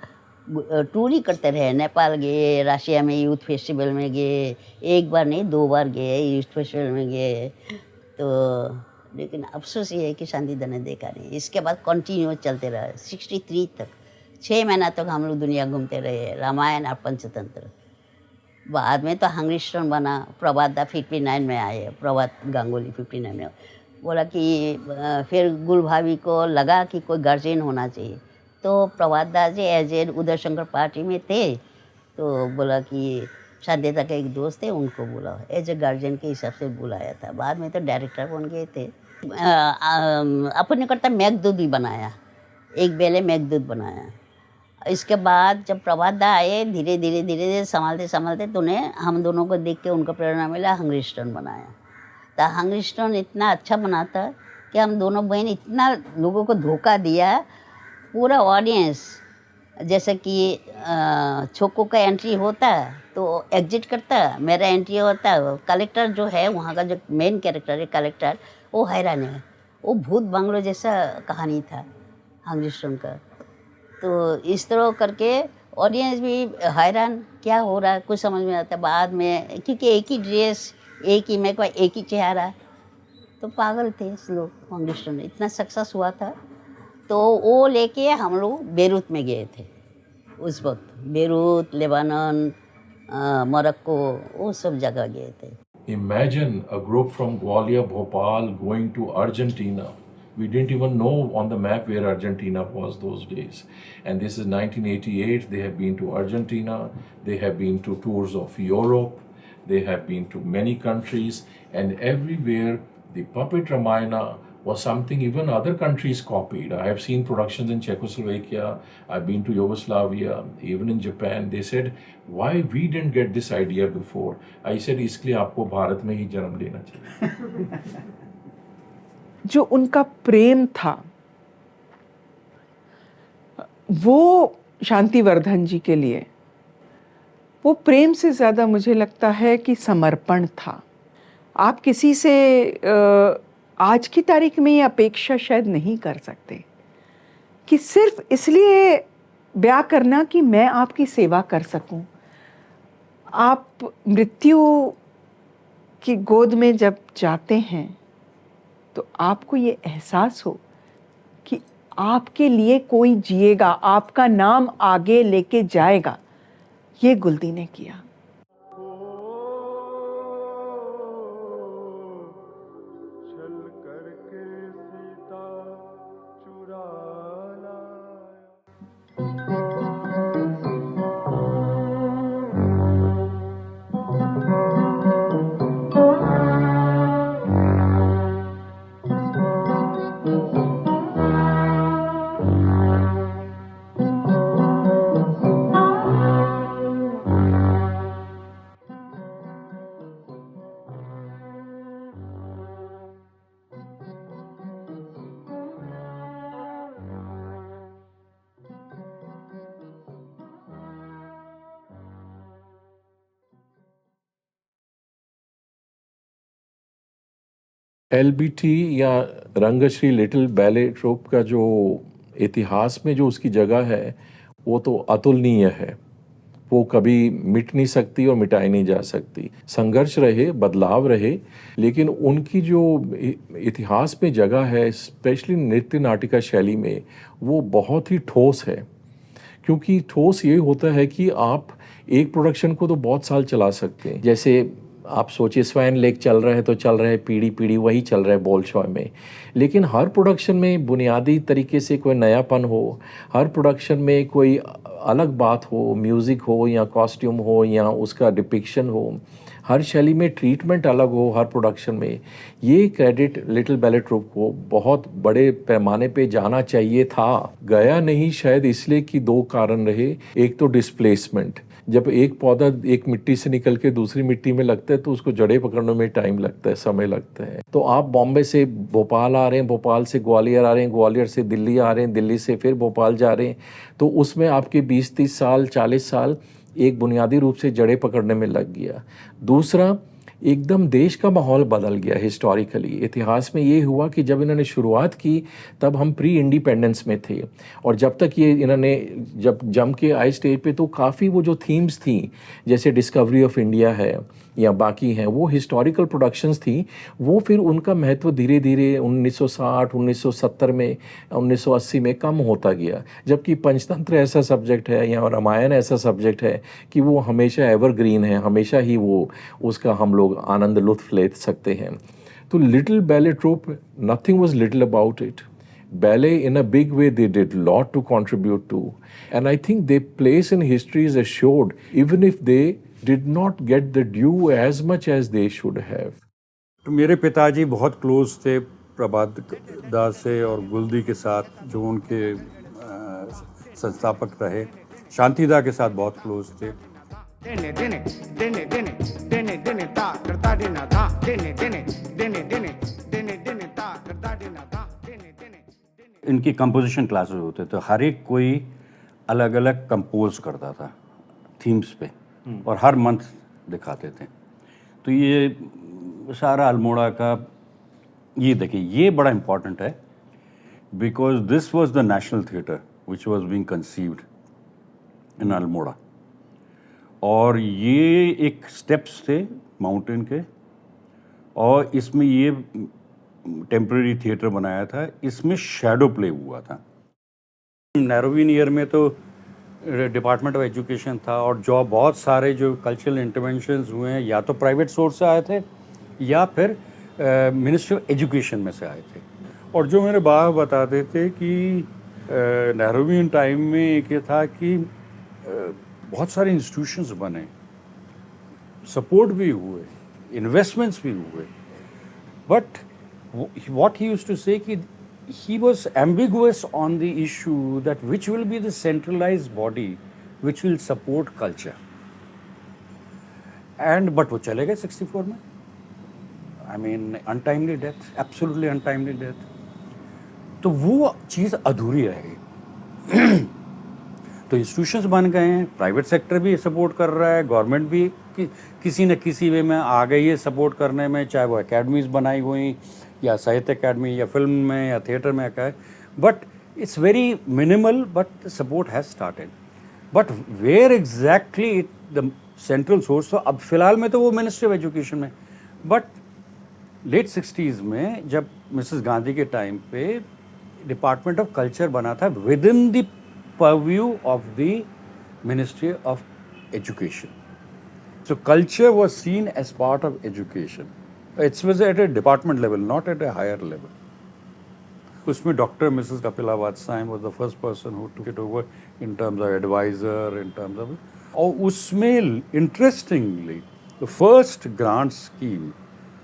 S5: टूर ही करते रहे। नेपाल गए, रशिया में यूथ फेस्टिवल में गए, एक बार नहीं 2 बार गए, यूथ फेस्टिवल में गए। तो लेकिन अफसोस ये है कि शांतिदा ने देखा नहीं। इसके बाद कंटिन्यू चलते रहे 63 तक, 6 महीना तक हम लोग दुनिया घूमते रहे, रामायण और पंचतंत्र। बाद में तो हंग्रिस्टन बना, प्रभात दा 59 में आए, प्रभात गांगुली 59 में। बोला कि फिर गुल भाभी को लगा कि कोई गार्जियन होना चाहिए। तो Prabhat da ji as a Uday Shankar party में थे। तो बोला कि शांतिदा के एक दोस्त थे, उनको बोला एज ए गार्जियन के हिसाब से बुलाया था। बाद में तो डायरेक्टर बन गए थे। अपने करता मेघदूत भी बनाया, एक बेले मेघदूत बनाया। इसके बाद जब प्रभात दा आए, धीरे धीरे संभालते संभालते तो उन्हें हम दोनों को देख के उनको प्रेरणा मिला, हंग्रिस्टन बनाया। तो हंग्रिस्टन इतना अच्छा बना था कि हम दोनों बहन इतना लोगों को धोखा दिया। पूरा ऑडियंस जैसे कि छोको का एंट्री होता तो एग्जिट करता, मेरा एंट्री होता। कलेक्टर जो है वहाँ का जो मेन कैरेक्टर है कलेक्टर, वो हैरान है। वो भूत बंगलो जैसा कहानी था हंग्रिस्टन का। तो इस तरह करके ऑडियंस भी हैरान, क्या हो रहा है कुछ समझ में आता। बाद में क्योंकि एक ही ड्रेस, एक ही मेकअप, एक ही चेहरा, तो पागल थे इस लोग। हंग्रिस्टन इतना सक्सेस हुआ था तो वो लेके हम लोग बेरूत में गए थे। उस वक्त बेरूत, लेबानन, मोरक्को, वो सब जगह गए थे।
S10: Imagine a group from Gwalior, Bhopal going to Argentina. We didn't even know on the map where Argentina was those days. And this is 1988. They have been to Argentina. They have been to tours of Europe. They have been to many countries. And everywhere, the puppet Ramayana was something even other countries copied. I have seen productions in Czechoslovakia. I've been to Yugoslavia, even in Japan. They said, why we didn't get this idea before? I said, इसलिए आपको भारत में ही जन्म लेना चाहिए.
S11: जो उनका प्रेम था वो शांतिवर्धन जी के लिए, वो प्रेम से ज़्यादा मुझे लगता है कि समर्पण था. आप किसी से आज की तारीख में ये अपेक्षा शायद नहीं कर सकते कि सिर्फ इसलिए ब्याह करना कि मैं आपकी सेवा कर सकूं. आप मृत्यु की गोद में जब जाते हैं तो आपको ये एहसास हो कि आपके लिए कोई जिएगा, आपका नाम आगे लेके जाएगा. ये गुलदी ने किया.
S9: छल करके सीता चुरा
S10: LBT या रंगश्री लिटिल बैले ट्रूप का जो इतिहास में जो उसकी जगह है वो तो अतुलनीय है. वो कभी मिट नहीं सकती और मिटाई नहीं जा सकती. संघर्ष रहे, बदलाव रहे, लेकिन उनकी जो इतिहास में जगह है स्पेशली नृत्य नाटिका शैली में वो बहुत ही ठोस है. क्योंकि ठोस ये होता है कि आप एक प्रोडक्शन को तो बहुत साल चला सकते हैं. जैसे आप सोचिए स्वैन लेक चल रहा है तो चल रहा है, पीढ़ी पीढ़ी वही चल रहा है बोलशॉय में. लेकिन हर प्रोडक्शन में बुनियादी तरीके से कोई नयापन हो, हर प्रोडक्शन में कोई अलग बात हो, म्यूज़िक हो या कॉस्ट्यूम हो या उसका डिपिक्शन हो, हर शैली में ट्रीटमेंट अलग हो हर प्रोडक्शन में. ये क्रेडिट लिटिल बैले ट्रूप को बहुत बड़े पैमाने पे जाना चाहिए था. गया नहीं शायद इसलिए कि दो कारण रहे. एक तो डिस्प्लेसमेंट. जब एक पौधा एक मिट्टी से निकल के दूसरी मिट्टी में लगता है तो उसको जड़ें पकड़ने में टाइम लगता है, समय लगता है. तो आप बॉम्बे से भोपाल आ रहे हैं, भोपाल से ग्वालियर आ रहे हैं, ग्वालियर से दिल्ली आ रहे हैं, दिल्ली से फिर भोपाल जा रहे हैं, तो उसमें आपके 20-30 साल 40 साल एक बुनियादी रूप से जड़ें पकड़ने में लग गया. दूसरा, एकदम देश का माहौल बदल गया. हिस्टोरिकली इतिहास में ये हुआ कि जब इन्होंने शुरुआत की तब हम प्री इंडिपेंडेंस में थे, और जब तक ये इन्होंने जब जम के आए स्टेज पे तो काफ़ी वो जो थीम्स थी जैसे डिस्कवरी ऑफ इंडिया है या बाकी हैं वो हिस्टोरिकल प्रोडक्शंस थी. वो फिर उनका महत्व धीरे धीरे 1960 1970 में 1980 में कम होता गया. जबकि पंचतंत्र ऐसा सब्जेक्ट है या रामायण ऐसा सब्जेक्ट है कि वो हमेशा एवरग्रीन है, हमेशा ही वो उसका हम लोग आनंद लुत्फ ले सकते हैं. तो little ballet troupe, nothing was little about it. Ballet in a big way they did a lot to contribute to, and I think their place in history is assured even if they did not get the due as much as they should have.
S12: तो मेरे पिताजी बहुत close थे प्रभात दास से और गुलदी के साथ, जो उनके संस्थापक रहे. शांतिदा के साथ बहुत क्लोज थे.
S1: देने देने देने देने देने देने ता करता देना धा देने देने देने देने देने देने ता करता देना धा देने देने.
S12: इनकी कंपोजिशन क्लासेस होते थे. हर एक कोई अलग अलग कंपोज करता था थीम्स पे और हर मंथ दिखाते थे. तो ये सारा अल्मोड़ा का ये देखिए, ये बड़ा इम्पॉर्टेंट है because this was the national theatre which was being conceived in Almora. और ये एक स्टेप्स थे माउंटेन के, और इसमें ये टेम्परेरी थिएटर बनाया था. इसमें शैडो प्ले हुआ था. नैरोविन ईयर में तो डिपार्टमेंट ऑफ एजुकेशन था, और जॉब बहुत सारे जो कल्चरल इंटरवेंशंस हुए हैं या तो प्राइवेट सोर्स से आए थे या फिर मिनिस्ट्री ऑफ एजुकेशन में से आए थे। और जो मेरे बाबा बताते थे कि नेहरूवियन टाइम में एक ये था कि बहुत सारे इंस्टीट्यूशंस बने, सपोर्ट भी हुए, इन्वेस्टमेंट्स भी हुए, but what he used to say कि he was ambiguous on the issue that which will be the centralized body which will support culture, and but वो चले गए 64 में, I mean untimely death, absolutely untimely death। तो वो चीज़ अधूरी रह गई। तो इंस्टीट्यूशंस बन गए हैं, प्राइवेट सेक्टर भी सपोर्ट कर रहा है, गवर्नमेंट भी किसी न किसी वे में आ गई है सपोर्ट करने में, चाहे वो एकेडमीज़ बनाई हुई या साहित्य एकेडमी या फिल्म में या थिएटर में क्या है, but it's very minimal, but support has started. But where exactly the central source, तो अब फिलहाल में तो वो मिनिस्ट्री ऑफ एजुकेशन में, बट लेट 60s में जब मिसेस गांधी के टाइम पे डिपार्टमेंट ऑफ कल्चर बना था with in the purview of the Ministry of Education. So culture was seen as part of education. It was at a department level, not at a higher level. उसमें Dr. Mrs. Kapila Vatsayam was the first person who took it over in terms of advisor, in terms of, और उसमें interestingly the first grant scheme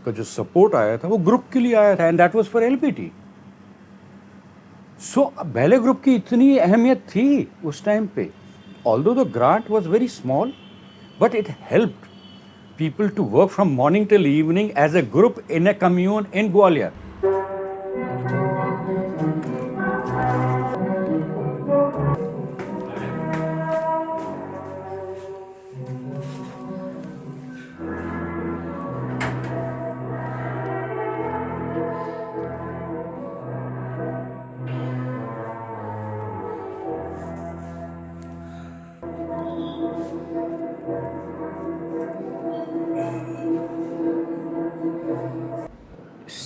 S12: का जो support आया था वो group के लिए आया था, and that was for LBT. So ballet group की इतनी अहमियत थी उस टाइम पे, although the grant was very small, but it helped people to work from morning till evening as a group in a commune in Gwalior.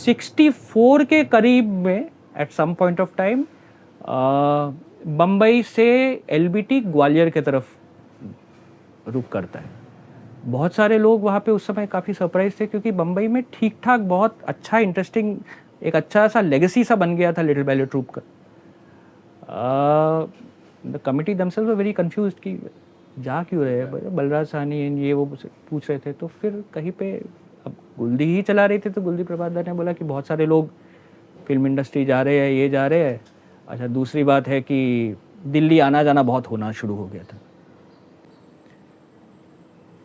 S7: '64 के करीब में at some point of time Bombay से एलबीटी ग्वालियर के तरफ रुख करता है। बहुत सारे लोग वहाँ पे उस समय काफ़ी सरप्राइज थे, क्योंकि बम्बई में ठीक ठाक बहुत अच्छा इंटरेस्टिंग एक अच्छा सा लेगेसी सा बन गया था लिटिल बैले ट्रूप का। The committee themselves were very confused कि जा क्यों रहे हैं, बलराज साहनी ये वो पूछ रहे थे। तो फिर कहीं पे अब गुलदी ही चला रही थी, तो गुलदी प्रभातदार ने बोला कि बहुत सारे लोग फिल्म इंडस्ट्री जा रहे हैं, ये जा रहे हैं। अच्छा, दूसरी बात है कि दिल्ली आना जाना बहुत होना शुरू हो गया था,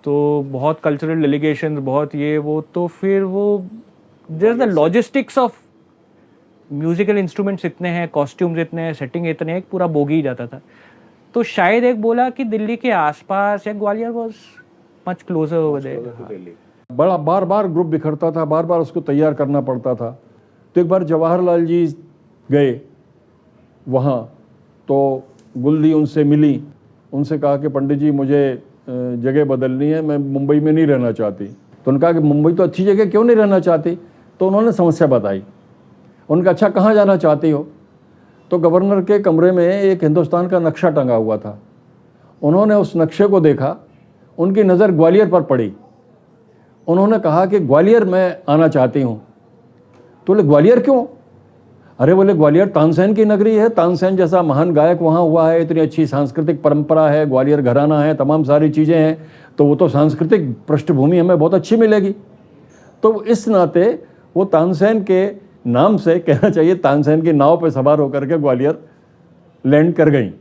S7: तो बहुत कल्चरल डेलीगेशन, बहुत ये वो, तो फिर वो just the logistics of musical instruments इतने हैं, कॉस्ट्यूम्स इतने हैं, सेटिंग इतने हैं, एक पूरा बोगी ही जाता था। तो शायद एक बोला कि दिल्ली के आसपास या Gwalior was much closer over there.
S10: बड़ा बार बार ग्रुप बिखरता था, बार बार उसको तैयार करना पड़ता था। तो एक बार जवाहरलाल जी गए वहाँ, तो गुलदी उनसे मिली, उनसे कहा कि पंडित जी मुझे जगह बदलनी है, मैं मुंबई में नहीं रहना चाहती। तो उन्होंने कहा कि मुंबई तो अच्छी जगह, क्यों नहीं रहना चाहती? तो उन्होंने समस्या बताई। उनका अच्छा कहाँ जाना चाहती हो? तो गवर्नर के कमरे में एक हिंदुस्तान का नक्शा टंगा हुआ था। उन्होंने उस नक्शे को देखा, उनकी नज़र ग्वालियर पर पड़ी। उन्होंने कहा कि ग्वालियर मैं आना चाहती हूँ। तो बोले ग्वालियर क्यों? अरे बोले ग्वालियर तानसेन की नगरी है, तानसेन जैसा महान गायक वहाँ हुआ है, इतनी अच्छी सांस्कृतिक परंपरा है, ग्वालियर घराना है, तमाम सारी चीज़ें हैं, तो वो तो सांस्कृतिक पृष्ठभूमि हमें बहुत अच्छी मिलेगी। तो इस नाते वो तानसेन के नाम से, कहना चाहिए तानसेन की नाव पर सवार होकर के ग्वालियर लैंड कर गई।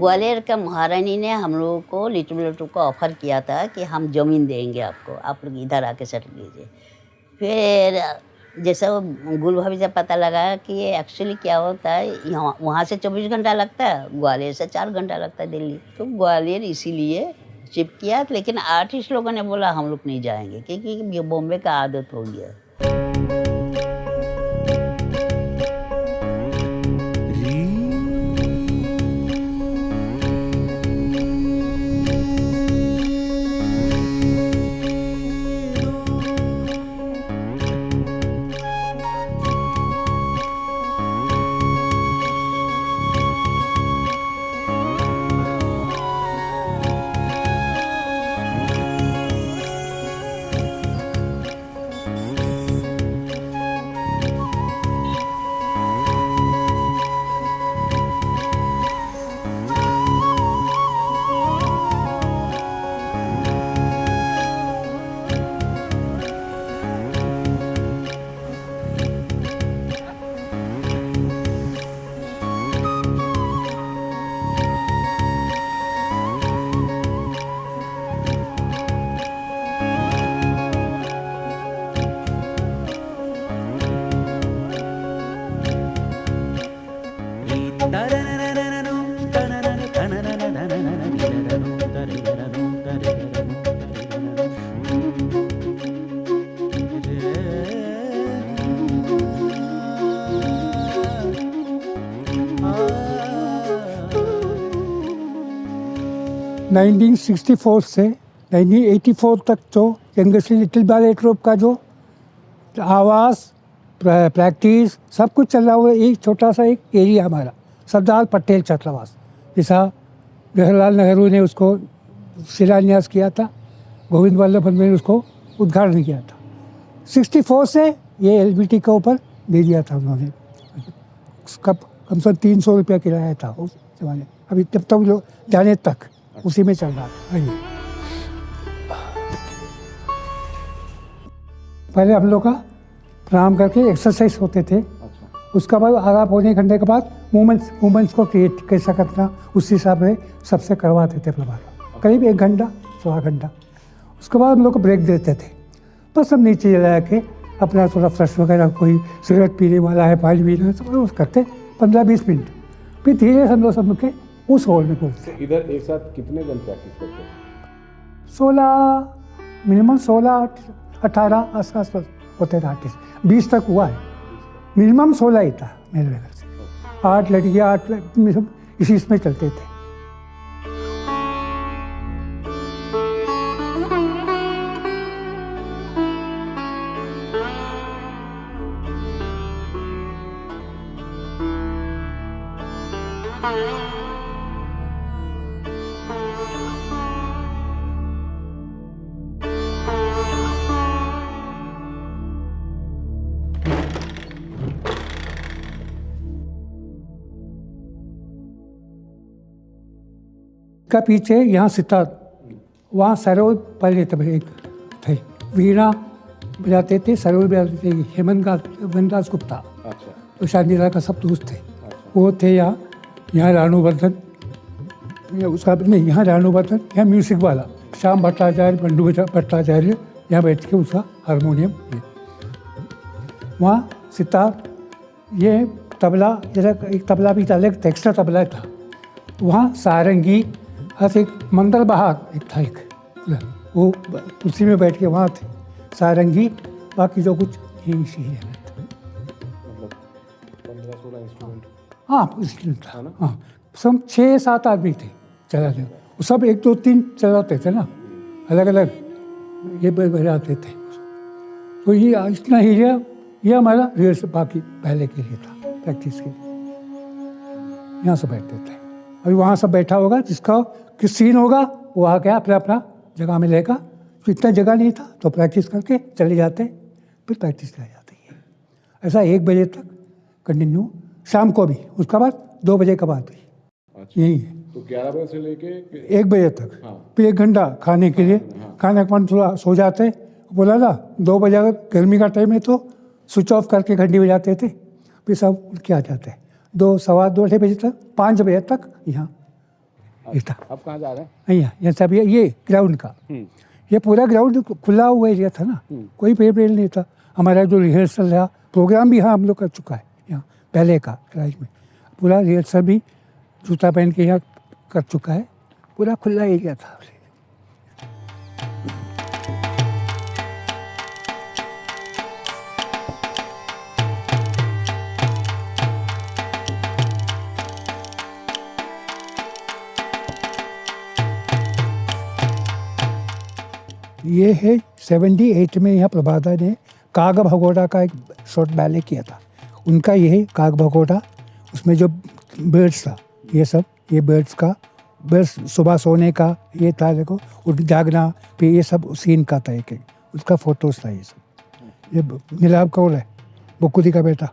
S5: ग्वालियर का महारानी ने हम लोगों को लिटिल बैले ट्रूप को ऑफ़र किया था कि हम ज़मीन देंगे आपको, आप लोग इधर आके सेटल कीजिए। फिर जैसा वो गुल भाभी से पता लगा कि ये एक्चुअली क्या होता है, यहाँ वहाँ से 24 घंटा लगता है, ग्वालियर से 4 घंटा लगता है दिल्ली। तो ग्वालियर इसीलिए शिफ्ट किया, लेकिन आर्टिस्ट लोगों ने बोला हम लोग नहीं जाएंगे, क्योंकि बॉम्बे का आदत हो गया।
S13: 1964 से 1984 तक तो रंगश्री लिटिल बैले ट्रूप का जो आवास प्रैक्टिस सब कुछ चल रहा हुआ है। एक छोटा सा एक एरिया हमारा सरदार पटेल छात्रावास, जैसा जवाहरलाल नेहरू ने उसको शिलान्यास किया था, गोविंद वल्लभ पंत ने उसको उद्घाटन किया था। 64 से ये एलबीटी के ऊपर दे दिया था उन्होंने। उसका कम से कम 300 रुपया किराया था उस जमाने। अभी तब तक लोग जाने तक उसी में चल रहा था। पहले हम लोग का प्रणाम करके एक्सरसाइज होते थे। उसका बाद आधा पौने घंटे के बाद मूवमेंट्स को क्रिएट कैसा करना, उस हिसाब से सबसे करवाते थे प्रभात, करीब 1 घंटा 1.25 घंटा। उसके बाद हम लोग को ब्रेक देते थे। बस सब नीचे चला के अपना थोड़ा फ्रेश वगैरह, कोई सिगरेट पीने वाला है, पानी पीना है, सब उस करते 15-20 मिनट। फिर धीरे से हम लोग के उस हॉल में पहुँचते।
S10: इधर एक साथ कितने दिन प्रैक्टिस करते हैं?
S13: 16 मिनिमम 16-18 आसपास होते थे आर्टिस्ट। 20 तक हुआ है, मिनिमम 16 ही था मेरे घर से। 8 लड़कियाँ 8 सब इसी इसमें चलते थे। का पीछे यहाँ सितार, वहाँ सरोल पहले थे, वीणा बजाते थे, सरोल बजाते थे हेमनदास गुप्ता।
S10: अच्छा।
S13: तो शांतिदा का सब दोस्त थे। वो थे यहाँ रानूवर्धन, उसका नहीं, यहाँ रानूवर्धन, यहाँ म्यूजिक वाला श्याम भट्टाचार्य, बंडू भट्टाचार्य यहाँ बैठ के उसका हारमोनियम, वहाँ सितार, ये तबला, जैसा एक तबला भी था, एक एक्स्ट्रा तबला था। वहाँ सारंगी, हस एक मंगल बहार एक था, एक वो कुर्सी में बैठ के वहाँ थे सारंगी, बाकी जो कुछ यही है।
S10: मतलब 15-16 इंस्ट्रूमेंट।
S13: हाँ इंस्ट्रूमेंट था। हाँ सब 6-7 आदमी थे चलाते, वो सब 1-2-3 चलाते थे ना, अलग अलग ये बजाते थे। तो ये इतना ही है, ये हमारा रिहर्सल बाकी पहले के लिए था, प्रैक्टिस के लिए। यहाँ से बैठते थे। अभी वहाँ सब बैठा होगा, जिसका किस सीन होगा वो आ गया अपना अपना जगह में लेगा। तो इतना जगह नहीं था तो प्रैक्टिस करके चले जाते, फिर प्रैक्टिस कर जाती है। ऐसा 1 बजे तक कंटिन्यू, शाम को भी, उसके बाद 2 बजे के बाद भी।
S10: अच्छा।
S13: यही है।
S10: तो 11 बजे से लेके
S13: 1 बजे तक।
S10: हाँ।
S13: फिर 1 घंटा खाने के लिए, खाने के बाद थोड़ा सो जाते। बोला ना 2 बजे अगर गर्मी का टाइम है तो स्विच ऑफ करके घंटी बजाते थे, फिर सब उठ के आ जाते। 2, सवा 2 बजे तक, 5 बजे तक यहाँ था।
S10: अब कहाँ जा रहे हैं?
S13: यहाँ सब ये ग्राउंड का, ये पूरा ग्राउंड खुला हुआ एरिया था ना, कोई पेड़ नहीं था। हमारा जो रिहर्सल रहा, प्रोग्राम भी यहाँ हम लोग कर चुका है, यहाँ पहले का राइज में पूरा रिहर्सल भी जूता पहन के यहाँ कर चुका है। पूरा खुला एरिया था। ये है 78 में यहाँ प्रभादा ने काग भगोड़ा का एक शॉर्ट बैले किया था। उनका ये है काग भगोड़ा, उसमें जो बर्ड्स था, ये सब, ये बर्ड्स का, बर्ड्स सुबह सोने का ये था, देखो उठ जागना, फिर ये सब सीन का था, एक उसका फोटोज था। ये सब, ये नीलाभ कौल है, बुक्कुदी का बेटा,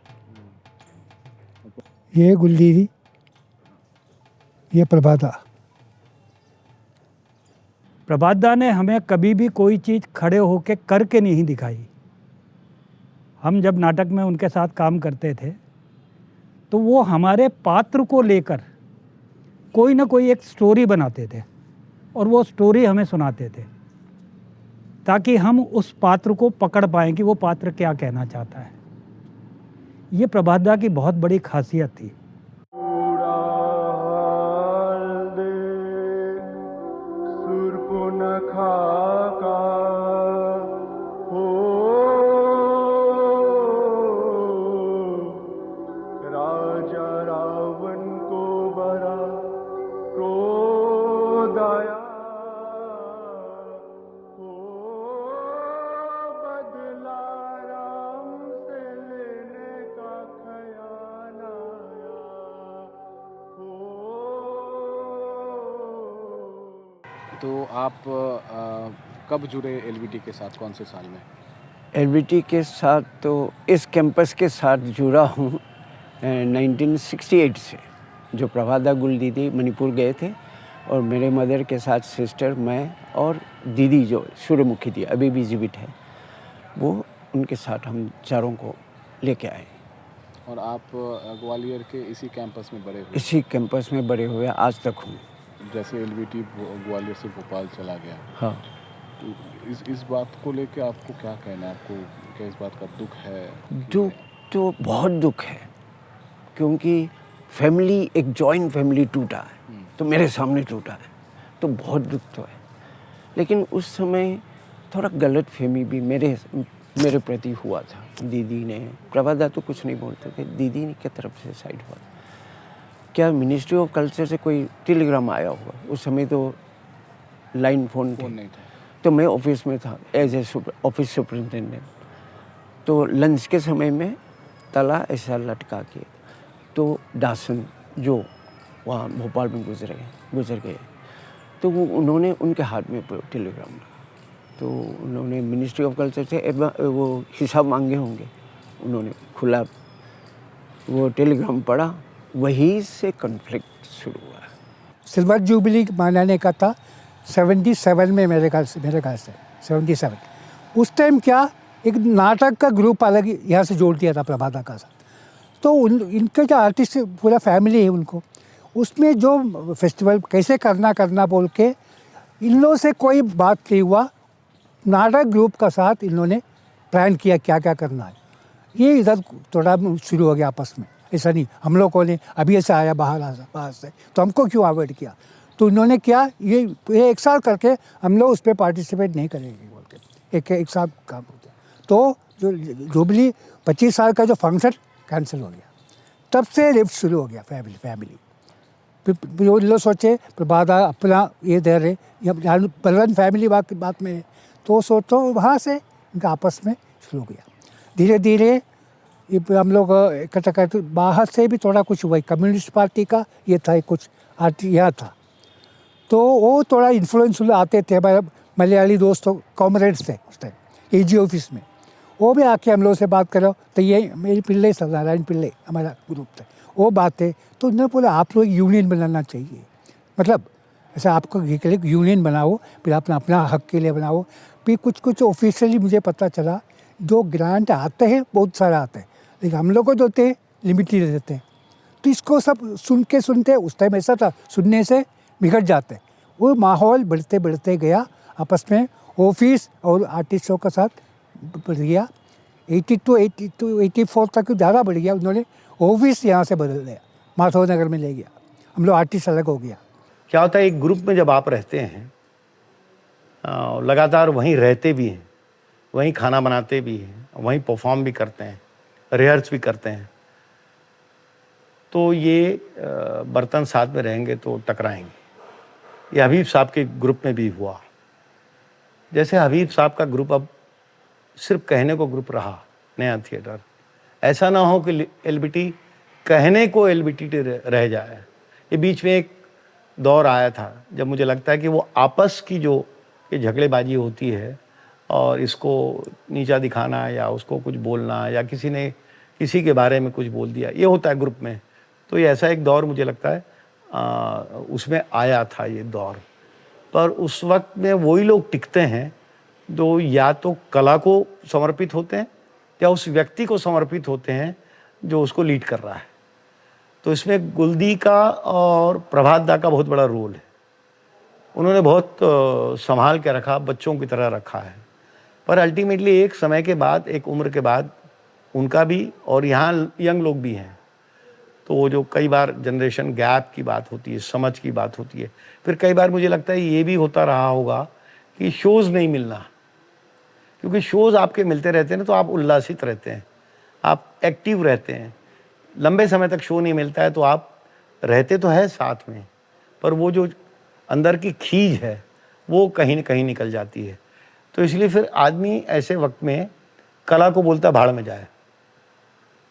S13: ये गुलदीदी, ये प्रभादा।
S14: प्रभादा ने हमें कभी भी कोई चीज़ खड़े होके करके नहीं दिखाई। हम जब नाटक में उनके साथ काम करते थे तो वो हमारे पात्र को लेकर कोई ना कोई एक स्टोरी बनाते थे और वो स्टोरी हमें सुनाते थे ताकि हम उस पात्र को पकड़ पाएँ कि वो पात्र क्या कहना चाहता है। ये प्रभादा की बहुत बड़ी खासियत थी।
S9: राजा रावण को बड़ा क्रोध आया।
S7: तो आप कब जुड़े एलबीटी के साथ, कौन से साल में?
S15: एलबीटी के साथ तो इस कैंपस के साथ जुड़ा हूँ 1968 से, जो प्रभादा गुल दीदी मणिपुर गए थे और मेरे मदर के साथ सिस्टर, मैं और दीदी जो सूर्यमुखी थी, अभी भी जीवित है, वो उनके साथ हम चारों को लेके आए।
S7: और आप ग्वालियर के इसी कैंपस में बड़े हुए?
S15: इसी कैंपस में बड़े हुए आज तक हूँ।
S7: जैसे एलबीटी ग्वालियर से भोपाल चला गया,
S15: हाँ,
S7: तो इस बात को लेके आपको क्या कहना है? आपको क्या इस बात का दुख है?
S15: दुख तो बहुत दुख है, क्योंकि फैमिली, एक जॉइंट फैमिली टूटा है, तो मेरे सामने टूटा है, तो बहुत दुख तो है। लेकिन उस समय थोड़ा गलत फहमी भी मेरे प्रति हुआ था। दीदी ने, प्रभादा तो कुछ नहीं बोलते थे, दीदी की तरफ से साइड हुआ। क्या मिनिस्ट्री ऑफ कल्चर से कोई टेलीग्राम आया होगा? उस समय तो लाइन फ़ोन नहीं था, तो मैं ऑफिस में था एज ए ऑफिस सुपरिटेंडेंट। तो लंच के समय में तला ऐसा लटका के, तो दासन जो वहाँ भोपाल में गुजर गए, तो वो उन्होंने, उनके हाथ में टेलीग्राम लगा, तो उन्होंने मिनिस्ट्री ऑफ कल्चर से वो हिसाब मांगे होंगे, उन्होंने खुला वो टेलीग्राम पढ़ा, वहीं से कॉन्फ्लिक्ट शुरू हुआ।
S13: सिल्वर जुबली मनाने का था 77 में, मेरे ख्याल से 77। उस टाइम क्या एक नाटक का ग्रुप अलग यहाँ से जोड़ दिया था प्रभादा का साथ। तो इनके जो आर्टिस्ट पूरा फैमिली है, उनको उसमें जो फेस्टिवल कैसे करना बोल के इन लोगों से कोई बात नहीं हुआ। नाटक ग्रुप का साथ इन्होंने प्लान किया क्या क्या करना है। ये इधर थोड़ा शुरू हो गया आपस में। ऐसा नहीं हम लोगों ने अभी ऐसा आया बाहर से तो हमको क्यों अवॉइड किया, तो इन्होंने क्या ये एक साल करके हम लोग उस पर पार्टिसिपेट नहीं करेंगे बोल के एक साल काम होता। तो जो जुबली 25 साल का जो फंक्शन कैंसिल हो गया, तब से रिफ्ट शुरू हो गया फैमिली। जो लोग सोचे प्रभादा अपना ये दे रहे, बलवंत फैमिली बात में, तो सोचो वहाँ से इनका आपस में शुरू हो गया। धीरे धीरे हम लोग इकट्ठा करते, बाहर से भी थोड़ा कुछ हुआ, कम्युनिस्ट पार्टी का ये था, कुछ यहाँ था, तो वो थोड़ा इन्फ्लुएंस आते थे। मलयाली दोस्तों कॉमरेड्स थे उस टाइम AG ऑफिस में, वो भी आके हम लोग से बात करो, तो ये मेरी पिल्ले सत्यनारायण पिल्ले हमारा ग्रुप था, वो बातें, तो उन्होंने बोला आप लोग यूनियन बनाना चाहिए, मतलब ऐसा आपको यूनियन बनाओ, फिर अपना हक के लिए बनाओ। फिर कुछ ऑफिशियली मुझे पता चला जो ग्रांट आते हैं बहुत सारा आता है, लेकिन हम लोग को जो होते हैं लिमिटेड देते हैं। तो इसको सब सुनते उस टाइम ऐसा था, सुनने से बिगड़ जाते। वो माहौल बढ़ते गया आपस में, ऑफिस और आर्टिस्टों के साथ बढ़ गया। 82 तक ज़्यादा बढ़ गया। उन्होंने ऑफिस यहाँ से बदल दिया, माधव नगर में ले गया, हम लोग आर्टिस्ट अलग हो गया।
S3: क्या होता है, एक ग्रुप में जब आप रहते हैं, लगातार वहीं रहते भी हैं, वहीं खाना बनाते भी हैं, वहीं परफॉर्म भी करते हैं, रिहर्स भी करते हैं, तो ये बर्तन साथ में रहेंगे तो टकराएंगे। ये हबीब साहब के ग्रुप में भी हुआ। जैसे हबीब साहब का ग्रुप अब सिर्फ कहने को ग्रुप रहा, नया थिएटर, ऐसा ना हो कि एलबीटी कहने को एलबीटी रह जाए। ये बीच में एक दौर आया था जब मुझे लगता है कि वो आपस की जो ये झगड़ेबाजी होती है और इसको नीचा दिखाना या उसको कुछ बोलना या किसी ने किसी के बारे में कुछ बोल दिया, ये होता है ग्रुप में। तो ये ऐसा एक दौर मुझे लगता है उसमें आया था ये दौर। पर उस वक्त में वही लोग टिकते हैं जो या तो कला को समर्पित होते हैं या उस व्यक्ति को समर्पित होते हैं जो उसको लीड कर रहा है। तो इसमें गुलदी का और प्रभात दा का बहुत बड़ा रोल है। उन्होंने बहुत संभाल के रखा, बच्चों की तरह रखा है। पर अल्टीमेटली एक समय के बाद, एक उम्र के बाद उनका भी, और यहाँ यंग लोग भी हैं, तो वो जो कई बार जनरेशन गैप की बात होती है, समझ की बात होती है। फिर कई बार मुझे लगता है ये भी होता रहा होगा कि शोज़ नहीं मिलना, क्योंकि शोज़ आपके मिलते रहते हैं ना तो आप उल्लासित रहते हैं, आप एक्टिव रहते हैं। लंबे समय तक शो नहीं मिलता है तो आप रहते तो है साथ में, पर वो जो अंदर की खींच है वो कहीं न कहीं निकल जाती है। तो इसलिए फिर आदमी ऐसे वक्त में कला को बोलता भाड़ में जाए,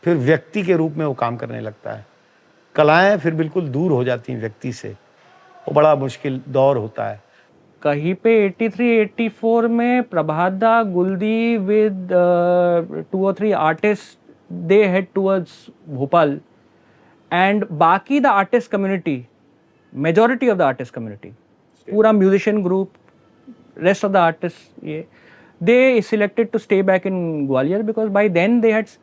S3: फिर व्यक्ति के रूप में वो काम करने लगता है। कलाएं फिर बिल्कुल दूर हो जाती हैं व्यक्ति से, वो बड़ा मुश्किल दौर होता है।
S7: कहीं पे 83-84 में प्रभात दा, गुलदी with 2 or 3 artists, they head towards Bhopal, and बाकी the artist community, majority of the artist community, पूरा musician group, rest of the artists, ये they selected to stay back in Gwalior because by then they had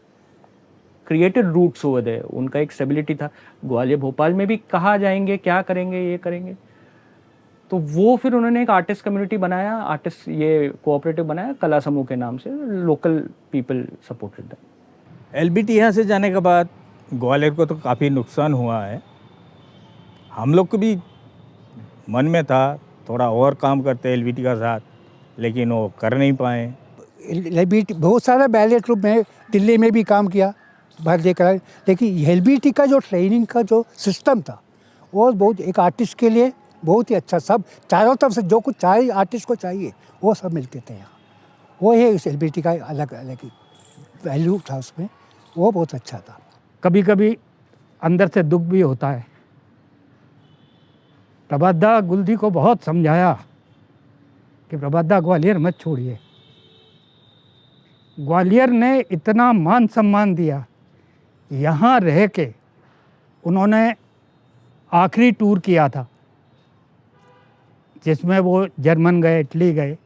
S7: created roots over there. उनका एक stability था. ग्वालियर भोपाल में भी कहाँ जाएंगे, क्या करेंगे, ये करेंगे, तो वो फिर उन्होंने एक आर्टिस्ट कम्युनिटी बनाया, आर्टिस्ट ये कोऑपरेटिव बनाया कला समूह के नाम से. Local people supported that.
S16: LBT यहाँ से जाने के बाद ग्वालियर को तो काफ़ी नुकसान हुआ है. हम लोग को भी मन में था थोड़ा और काम करते एलबीटी का साथ, लेकिन वो कर नहीं पाए.
S13: एलबीटी बहुत सारा बैले ट्रूप में दिल्ली में भी काम किया, बाहर लेकर, लेकिन एलबीटी का जो ट्रेनिंग का जो सिस्टम था वो बहुत एक आर्टिस्ट के लिए बहुत ही अच्छा, सब चारों तरफ से जो कुछ चाहिए आर्टिस्ट को चाहिए वो सब मिलते थे यहाँ. वो है इस एलबीटी का अलग अलग वैल्यू था उसमें, वो बहुत अच्छा था.
S14: कभी कभी अंदर से दुख भी होता है. प्रभात दा गुलदी को बहुत समझाया कि प्रभात दा ग्वालियर मत छोड़िए. ग्वालियर ने इतना मान सम्मान दिया, यहाँ रह के उन्होंने आखिरी टूर किया था जिसमें वो जर्मन गए, इटली गए.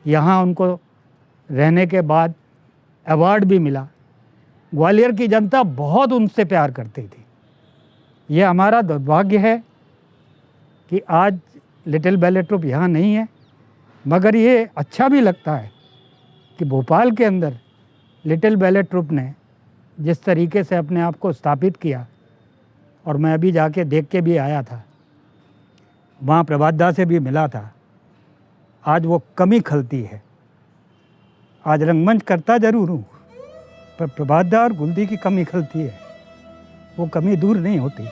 S14: यहाँ उनको रहने के बाद अवार्ड भी मिला. ग्वालियर की जनता बहुत उनसे प्यार करती थी. ये हमारा दुर्भाग्य है कि आज लिटिल बैले ट्रूप यहाँ नहीं है, मगर ये अच्छा भी लगता है कि भोपाल के अंदर लिटिल बैले ट्रूप ने जिस तरीके से अपने आप को स्थापित किया, और मैं अभी जाके देख के भी आया था, वहाँ प्रभात दा से भी मिला था. आज वो कमी खलती है. आज रंगमंच करता ज़रूर हूँ, पर प्रभात दा और गुलदी की कमी खलती है. वो कमी दूर नहीं होती.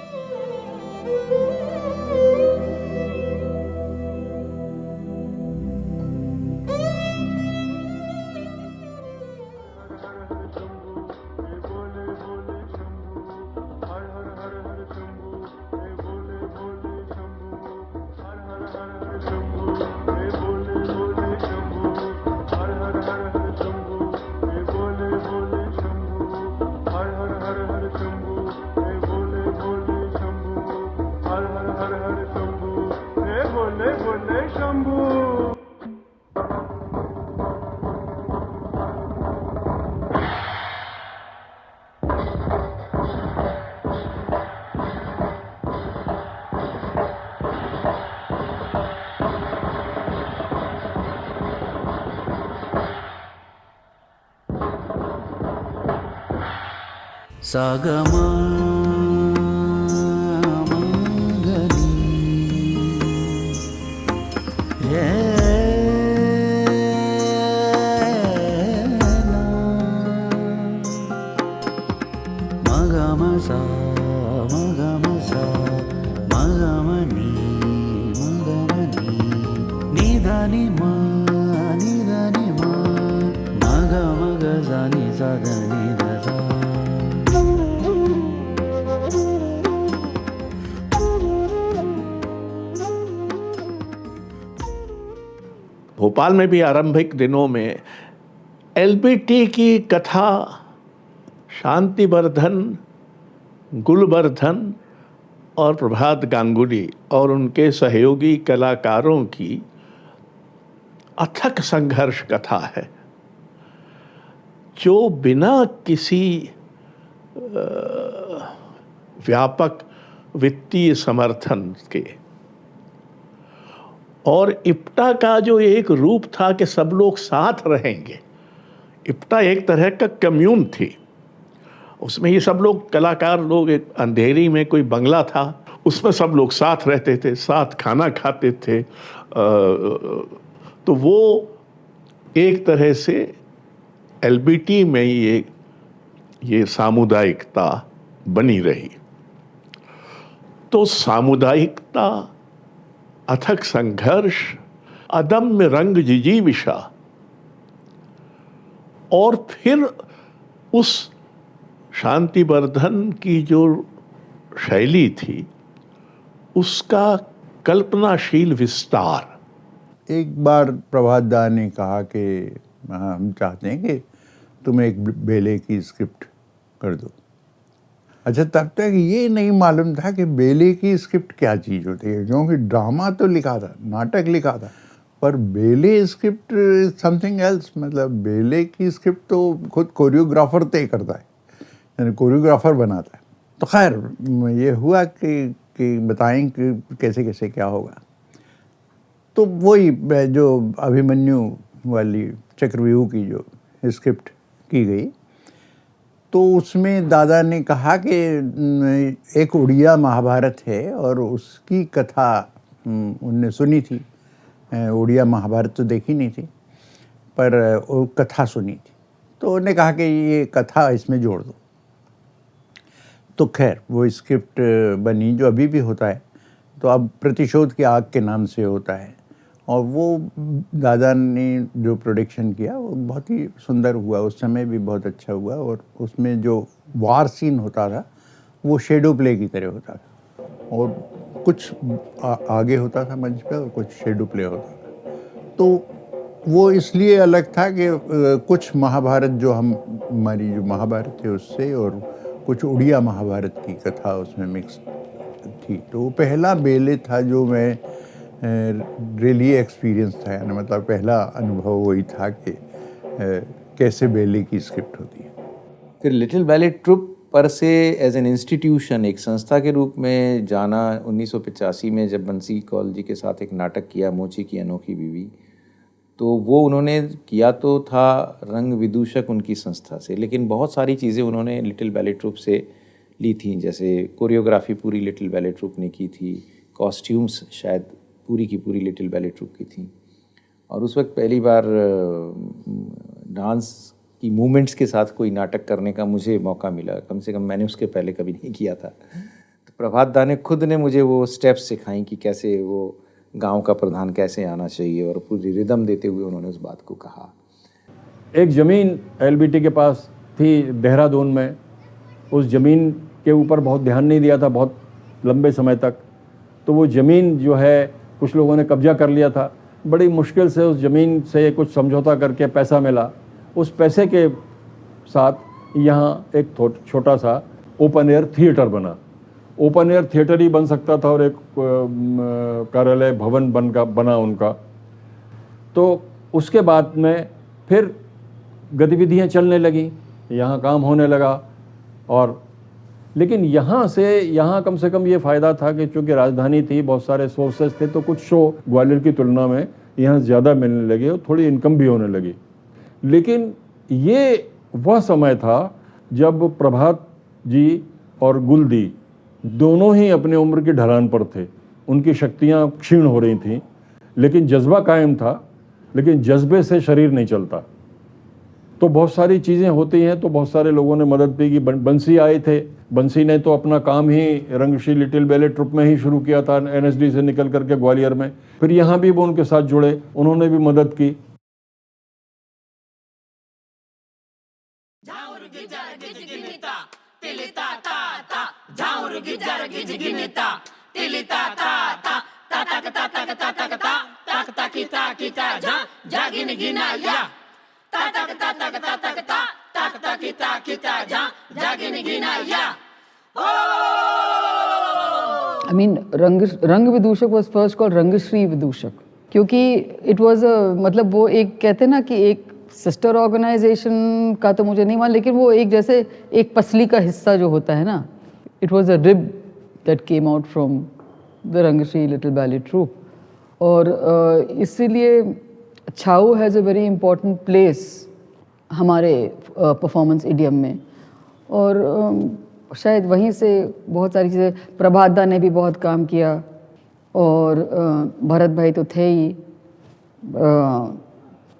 S1: सागमा मंगनी रे ना मगमसा मगमसा मगमनी मगमनी निधानी मा निधानी मा मगमगजानी साधनी दजा.
S3: भोपाल में भी आरंभिक दिनों में एलबीटी की कथा शांतिवर्धन, गुलवर्धन और प्रभात गांगुली और उनके सहयोगी कलाकारों की अथक संघर्ष कथा है, जो बिना किसी व्यापक वित्तीय समर्थन के और इप्टा का जो एक रूप था कि सब लोग साथ रहेंगे. इप्टा एक तरह का कम्यून थी. उसमें ये सब लोग कलाकार लोग, एक अंधेरी में कोई बंगला था, उसमें सब लोग साथ रहते थे, साथ खाना खाते थे. तो वो एक तरह से एलबीटी में ये सामुदायिकता बनी रही. तो सामुदायिकता, अथक संघर्ष, अदम्य रंग जिजीविषा, और फिर उस शांतिवर्धन की जो शैली थी उसका कल्पनाशील विस्तार,
S17: एक बार प्रभात दा ने कहा कि हम चाहते हैं कि तुम एक बेले की स्क्रिप्ट कर दो। अच्छा, तब तक ये नहीं मालूम था कि बेले की स्क्रिप्ट क्या चीज़ होती है, क्योंकि ड्रामा तो लिखा था, नाटक लिखा था, पर बेले स्क्रिप्ट समथिंग एल्स। मतलब बेले की स्क्रिप्ट तो खुद कोरियोग्राफर तय करता है, यानी कोरियोग्राफर बनाता है। तो खैर ये हुआ कि बताएं कि कैसे कैसे क्या होगा। तो वही जो अभिमन्यु वाली चक्रव्यूह की जो स्क्रिप्ट की गई, तो उसमें दादा ने कहा कि एक उड़िया महाभारत है और उसकी कथा उनने सुनी थी। उड़िया महाभारत तो देखी नहीं थी, पर वो कथा सुनी थी। तो उन्होंने कहा कि ये कथा इसमें जोड़ दो। तो खैर वो स्क्रिप्ट बनी, जो अभी भी होता है, तो अब प्रतिशोध की आग के नाम से होता है। और वो दादा ने जो प्रोडक्शन किया वो बहुत ही सुंदर हुआ, उस समय भी बहुत अच्छा हुआ। और उसमें जो वार सीन होता था वो शेडो प्ले की तरह होता था, और कुछ आगे होता था मंच पे और कुछ शेडो प्ले होता था। तो वो इसलिए अलग था कि कुछ महाभारत जो हमारी जो महाभारत है उससे, और कुछ उड़िया महाभारत की कथा उसमें मिक्स थी। तो वो पहला बेले था जो मैं रियली एक्सपीरियंस था, यानी मतलब पहला अनुभव वही था कि कैसे बेले की स्क्रिप्ट होती है।
S18: फिर लिटिल बैले ट्रुप पर से एज एन इंस्टीट्यूशन, एक संस्था के रूप में जाना 1985 में जब बंसी कौल जी के साथ एक नाटक किया, मोची की अनोखी बीवी, तो वो उन्होंने किया तो था रंग विदूषक उनकी संस्था से, लेकिन बहुत सारी चीज़ें उन्होंने लिटिल बैले ट्रुप से ली थी। जैसे कोरियोग्राफी पूरी लिटिल बैले ट्रुप ने की थी, कॉस्ट्यूम्स शायद पूरी की पूरी लिटिल बैले ट्रुप की थी। और उस वक्त पहली बार डांस की मूवमेंट्स के साथ कोई नाटक करने का मुझे मौका मिला। कम से कम मैंने उसके पहले कभी नहीं किया था। तो प्रभात दा ने खुद ने मुझे वो स्टेप्स सिखाई कि कैसे वो गांव का प्रधान कैसे आना चाहिए, और पूरी रिदम देते हुए उन्होंने उस बात को कहा।
S10: एक ज़मीन एलबीटी के पास थी देहरादून में, उस ज़मीन के ऊपर बहुत ध्यान नहीं दिया था बहुत लंबे समय तक। तो वो ज़मीन जो है कुछ लोगों ने कब्जा कर लिया था। बड़ी मुश्किल से उस ज़मीन से कुछ समझौता करके पैसा मिला। उस पैसे के साथ यहाँ एक छोटा सा ओपन एयर थिएटर बना। ओपन एयर थिएटर ही बन सकता था, और एक कार्यालय भवन बना उनका। तो उसके बाद में फिर गतिविधियाँ चलने लगी, यहाँ काम होने लगा। और लेकिन यहाँ कम से कम ये फ़ायदा था कि चूँकि राजधानी थी, बहुत सारे सोर्सेज थे, तो कुछ शो ग्वालियर की तुलना में यहाँ ज़्यादा मिलने लगे और थोड़ी इनकम भी होने लगी। लेकिन ये वह समय था जब प्रभात जी और गुलदी दोनों ही अपने उम्र की ढलान पर थे। उनकी शक्तियाँ क्षीण हो रही थीं, लेकिन जज्बा कायम था। लेकिन जज्बे से शरीर नहीं चलता। तो बहुत सारी चीज़ें होती हैं, तो बहुत सारे लोगों ने मदद भी की। बंसी आए थे, बंसी ने तो अपना काम ही रंगश्री लिटिल बैले ट्रुप में ही शुरू किया था, एनएसडी से निकल करके ग्वालियर में। फिर यहाँ भी वो उनके साथ जुड़े, उन्होंने भी मदद की।
S11: I mean, रंग विदूषक was first called रंगश्री विदूषक, क्योंकि it was a, मतलब वो एक कहते ना कि एक सिस्टर ऑर्गेनाइजेशन का तो मुझे नहीं मालूम, लेकिन वो एक जैसे एक पसली का हिस्सा जो होता है ना, it was a rib that came out from the Rangashri little ballet troupe. और इसीलिए Chhau has a very important place हमारे परफॉर्मेंस इडियम में। और शायद वहीं से बहुत सारी चीज़ें, प्रभात दा ने भी बहुत काम किया, और भरत भाई तो थे ही,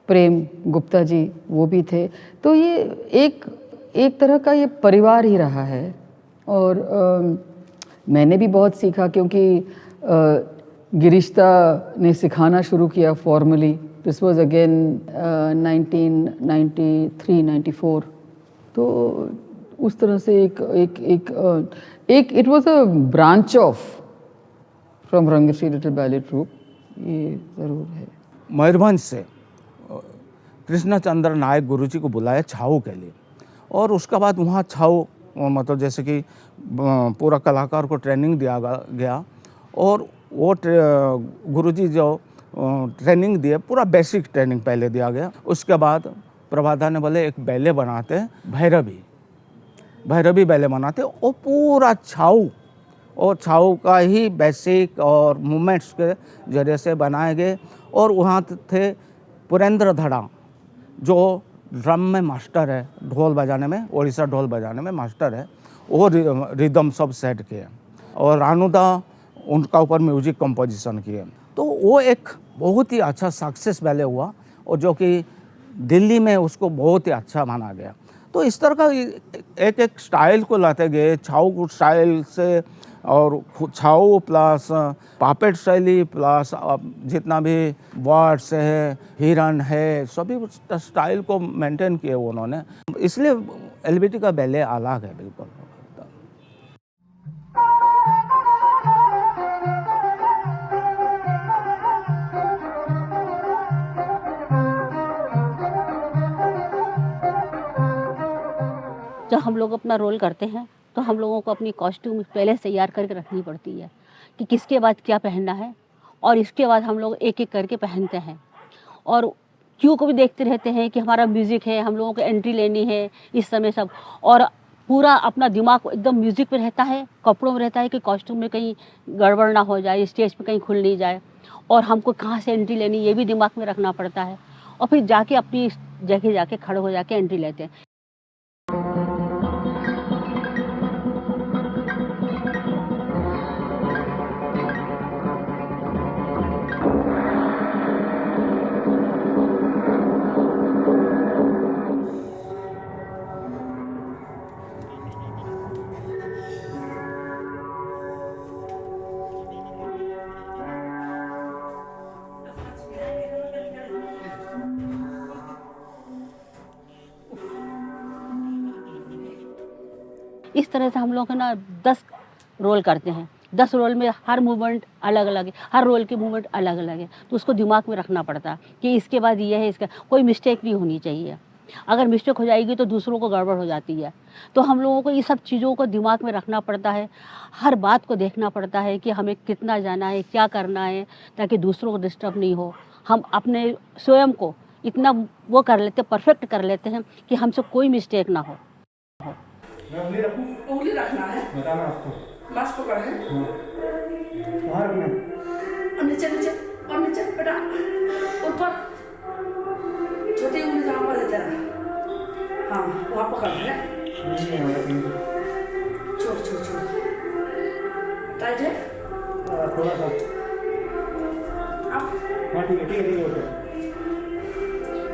S11: प्रेम गुप्ता जी वो भी थे। तो ये एक तरह का ये परिवार ही रहा है। और मैंने भी बहुत सीखा, क्योंकि गिरिश्ता ने सिखाना शुरू किया फॉर्मली। This was again 1993-94। तो उस तरह से एक it was a branch off from Rangashri little ballet troupe, ये ज़रूर है।
S19: मयूरभंज से कृष्णचंद्र नायक गुरुजी को बुलाया छाऊ के लिए, और उसके बाद वहाँ छाऊ मतलब जैसे कि पूरा कलाकार को ट्रेनिंग दिया गया, और वो गुरुजी जो ट्रेनिंग दिए, पूरा बेसिक ट्रेनिंग पहले दिया गया। उसके बाद प्रभादा ने बोले एक बैले बनाते हैं, भैरवी बैले बनाते, वो पूरा छाऊ और छाऊ का ही बेसिक और मूवमेंट्स के जरिए से बनाए गए। और वहाँ थे पुरेंद्र धड़ा जो ड्रम में मास्टर है, ढोल बजाने में, ओडिशा ढोल बजाने में मास्टर है, वो रिदम सब सेट किए, और रानूदा उनका ऊपर म्यूजिक कंपोजिशन किए। तो वो एक बहुत ही अच्छा सक्सेस बैले हुआ, और जो कि दिल्ली में उसको बहुत ही अच्छा माना गया। तो इस तरह का एक एक स्टाइल को लाते गए, छाऊ स्टाइल से, और छाऊ प्लस पापेट शैली प्लस जितना भी वर्ड्स है, हिरन है, सभी स्टाइल को मेंटेन किए उन्होंने, इसलिए एलबीटी का बैले अलग है बिल्कुल।
S5: जब हम लोग अपना रोल करते हैं तो हम लोगों को अपनी कॉस्ट्यूम पहले से तैयार करके रखनी पड़ती है कि किसके बाद क्या पहनना है, और इसके बाद हम लोग एक एक करके पहनते हैं। और क्यों को भी देखते रहते हैं कि हमारा म्यूज़िक है, हम लोगों को एंट्री लेनी है इस समय सब, और पूरा अपना दिमाग एकदम म्यूज़िक पे रहता है, कपड़ों में रहता है कि कॉस्ट्यूम में कहीं गड़बड़ ना हो जाए, स्टेज पे कहीं खुल नहीं जाए, और हमको कहाँ से एंट्री लेनी ये भी दिमाग में रखना पड़ता है, और फिर जाके अपनी जगह जाके खड़े हो जाके एंट्री लेते हैं। इस तरह से हम लोग है ना 10 रोल करते हैं। 10 रोल में हर मूवमेंट अलग अलग है, हर रोल की मूवमेंट अलग अलग है, तो उसको दिमाग में रखना पड़ता है कि इसके बाद ये है, इसका कोई मिस्टेक नहीं होनी चाहिए। अगर मिस्टेक हो जाएगी तो दूसरों को गड़बड़ हो जाती है। तो हम लोगों को ये सब चीज़ों को दिमाग में रखना पड़ता है, हर बात को देखना पड़ता है कि हमें कितना जाना है, क्या करना है, ताकि दूसरों को डिस्टर्ब नहीं हो। हम अपने स्वयं को इतना वो कर लेते, परफेक्ट कर लेते हैं कि हमसे कोई मिस्टेक ना हो।
S20: उंगली रखना है, बताना आपको, बस पकड़ है, बाहर रखना, और नीचे बेटा, ऊपर, छोटी उंगली जहाँ पर देते हैं, हाँ वहाँ पकड़ है, छोड़, टाइट है, थोड़ा सा, हाँ ठीक है।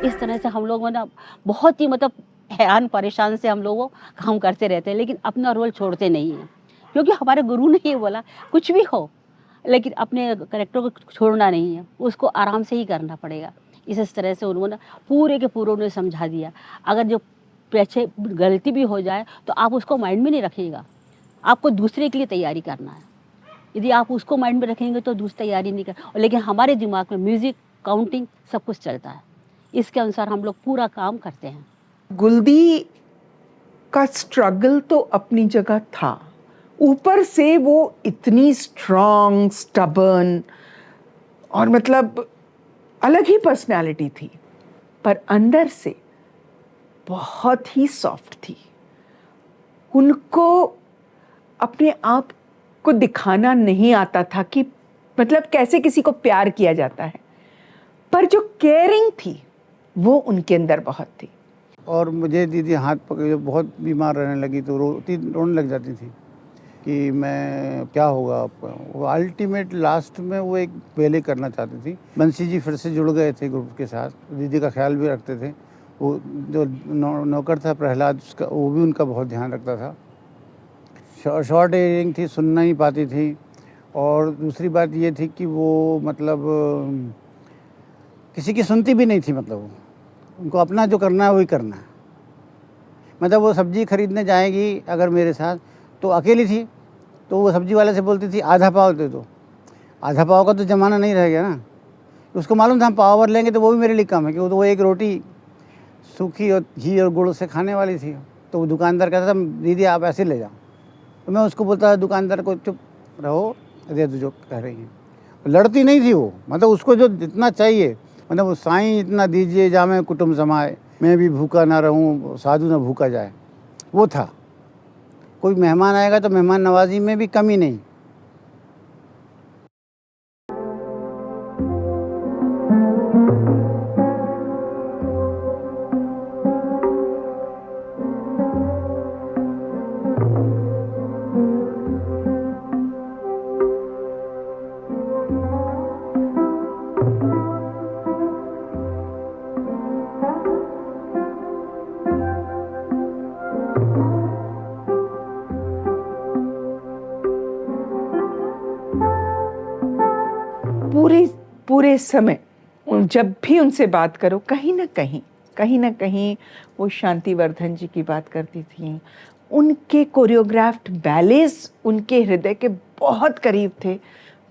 S5: इस तरह से हम लोग ना बहुत ही मतलब हैरान परेशान से हम लोग काम करते रहते हैं, लेकिन अपना रोल छोड़ते नहीं हैं, क्योंकि हमारे गुरु ने ये बोला कुछ भी हो लेकिन अपने कैरेक्टर को छोड़ना नहीं है, उसको आराम से ही करना पड़ेगा। इस तरह से उन्होंने पूरे के पूरे उन्हें समझा दिया। अगर जो पीछे गलती भी हो जाए तो आप उसको माइंड में नहीं रखिएगा, आपको दूसरे के लिए तैयारी करना है। यदि आप उसको माइंड में रखेंगे तो दूसरी तैयारी नहीं कर, लेकिन हमारे दिमाग में म्यूज़िक, काउंटिंग सब कुछ चलता है, इसके अनुसार हम लोग पूरा काम करते हैं।
S11: गुलदी का स्ट्रगल तो अपनी जगह था, ऊपर से वो इतनी स्ट्रॉन्ग, स्टबर्न और मतलब अलग ही पर्सनालिटी थी, पर अंदर से बहुत ही सॉफ्ट थी। उनको अपने आप को दिखाना नहीं आता था कि मतलब कैसे किसी को प्यार किया जाता है, पर जो केयरिंग थी वो उनके अंदर बहुत थी।
S21: और मुझे दीदी हाथ पकड़, जब बहुत बीमार रहने लगी तो रोने लग जाती थी कि मैं क्या होगा आपका। वो अल्टीमेट लास्ट में वो एक बेले करना चाहती थी। बंसी जी फिर से जुड़ गए थे ग्रुप के साथ, दीदी का ख्याल भी रखते थे। वो जो नौकर था प्रहलाद, उसका वो भी उनका बहुत ध्यान रखता था। शॉर्ट एयरिंग थी, सुन नहीं पाती थी, और दूसरी बात ये थी कि वो मतलब किसी की सुनती भी नहीं थी। मतलब उनको अपना जो करना है वही करना है। मतलब वो सब्जी खरीदने जाएगी अगर मेरे साथ, तो अकेली थी तो वो सब्जी वाले से बोलती थी आधा पाव दे दो। आधा पाव का तो ज़माना नहीं रह गया ना, तो उसको मालूम था हम पावर लेंगे तो वो भी मेरे लिए कम है, क्योंकि वो एक रोटी सूखी और घी और गुड़ से खाने वाली थी। तो वो दुकानदार कहता था दीदी आप ऐसे ले जाओ, तो मैं उसको बोलता था दुकानदार को चुप रहो, दे दो जो कह रही हैं। लड़ती नहीं थी वो, मतलब उसको जो जितना चाहिए, मतलब वो साईं इतना दीजिए जामे कुटुम्ब समाए, मैं भी भूखा ना रहूं साधु ना भूखा जाए, वो था। कोई मेहमान आएगा तो मेहमान नवाजी में भी कमी नहीं।
S11: पूरे समय जब भी उनसे बात करो, कहीं ना कहीं वो शांतिवर्धन जी की बात करती थी। उनके कोरियोग्राफ्ड बैलेज उनके हृदय के बहुत करीब थे।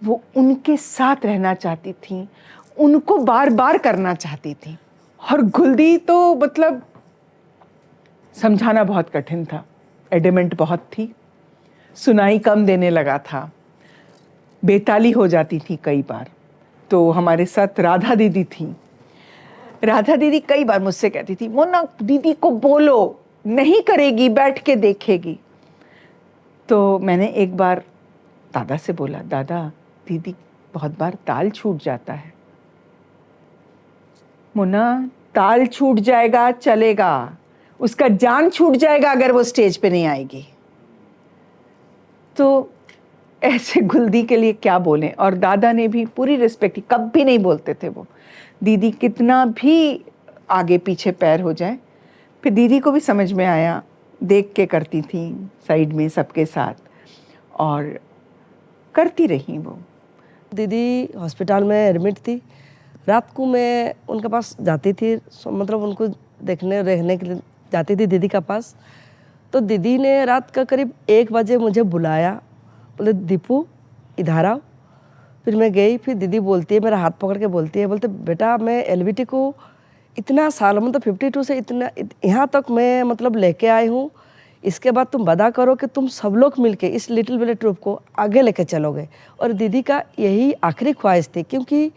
S11: वो उनके साथ रहना चाहती थी, उनको बार बार करना चाहती थी। और गुलदी तो मतलब समझाना बहुत कठिन था, एडमेंट बहुत थी, सुनाई कम देने लगा था, बेताली हो जाती थी कई बार। तो हमारे साथ राधा दीदी थी। राधा दीदी कई बार मुझसे कहती थी मोना दीदी को बोलो, नहीं करेगी, बैठ के देखेगी। तो मैंने एक बार दादा से बोला, दादा दीदी बहुत बार ताल छूट जाता है। मोना ताल छूट जाएगा चलेगा, उसका जान छूट जाएगा अगर वो स्टेज पे नहीं आएगी। तो ऐसे गुलदी के लिए क्या बोलें। और दादा ने भी पूरी रिस्पेक्ट, कभी नहीं बोलते थे वो। दीदी कितना भी आगे पीछे पैर हो जाए, फिर दीदी को भी समझ में आया, देख के करती थी साइड में सबके साथ, और करती रही वो।
S20: दीदी हॉस्पिटल में एडमिट थी। रात को मैं उनके पास जाती थी, मतलब उनको देखने रहने के लिए जाती थी दीदी के पास। तो दीदी ने रात का करीब 1 बजे मुझे बुलाया, बोले दीपू इधर आओ। फिर मैं गई। फिर दीदी बोलती है, मेरा हाथ पकड़ के बोलती है, बोलते बेटा मैं एलबीटी को इतना साल, मतलब 52 से इतना यहाँ तक मैं मतलब लेके आई हूँ। इसके बाद तुम वादा करो कि तुम सब लोग मिलके इस लिटिल बेले ट्रूप को आगे लेके चलोगे। और दीदी का यही आखिरी ख्वाहिश थी, क्योंकि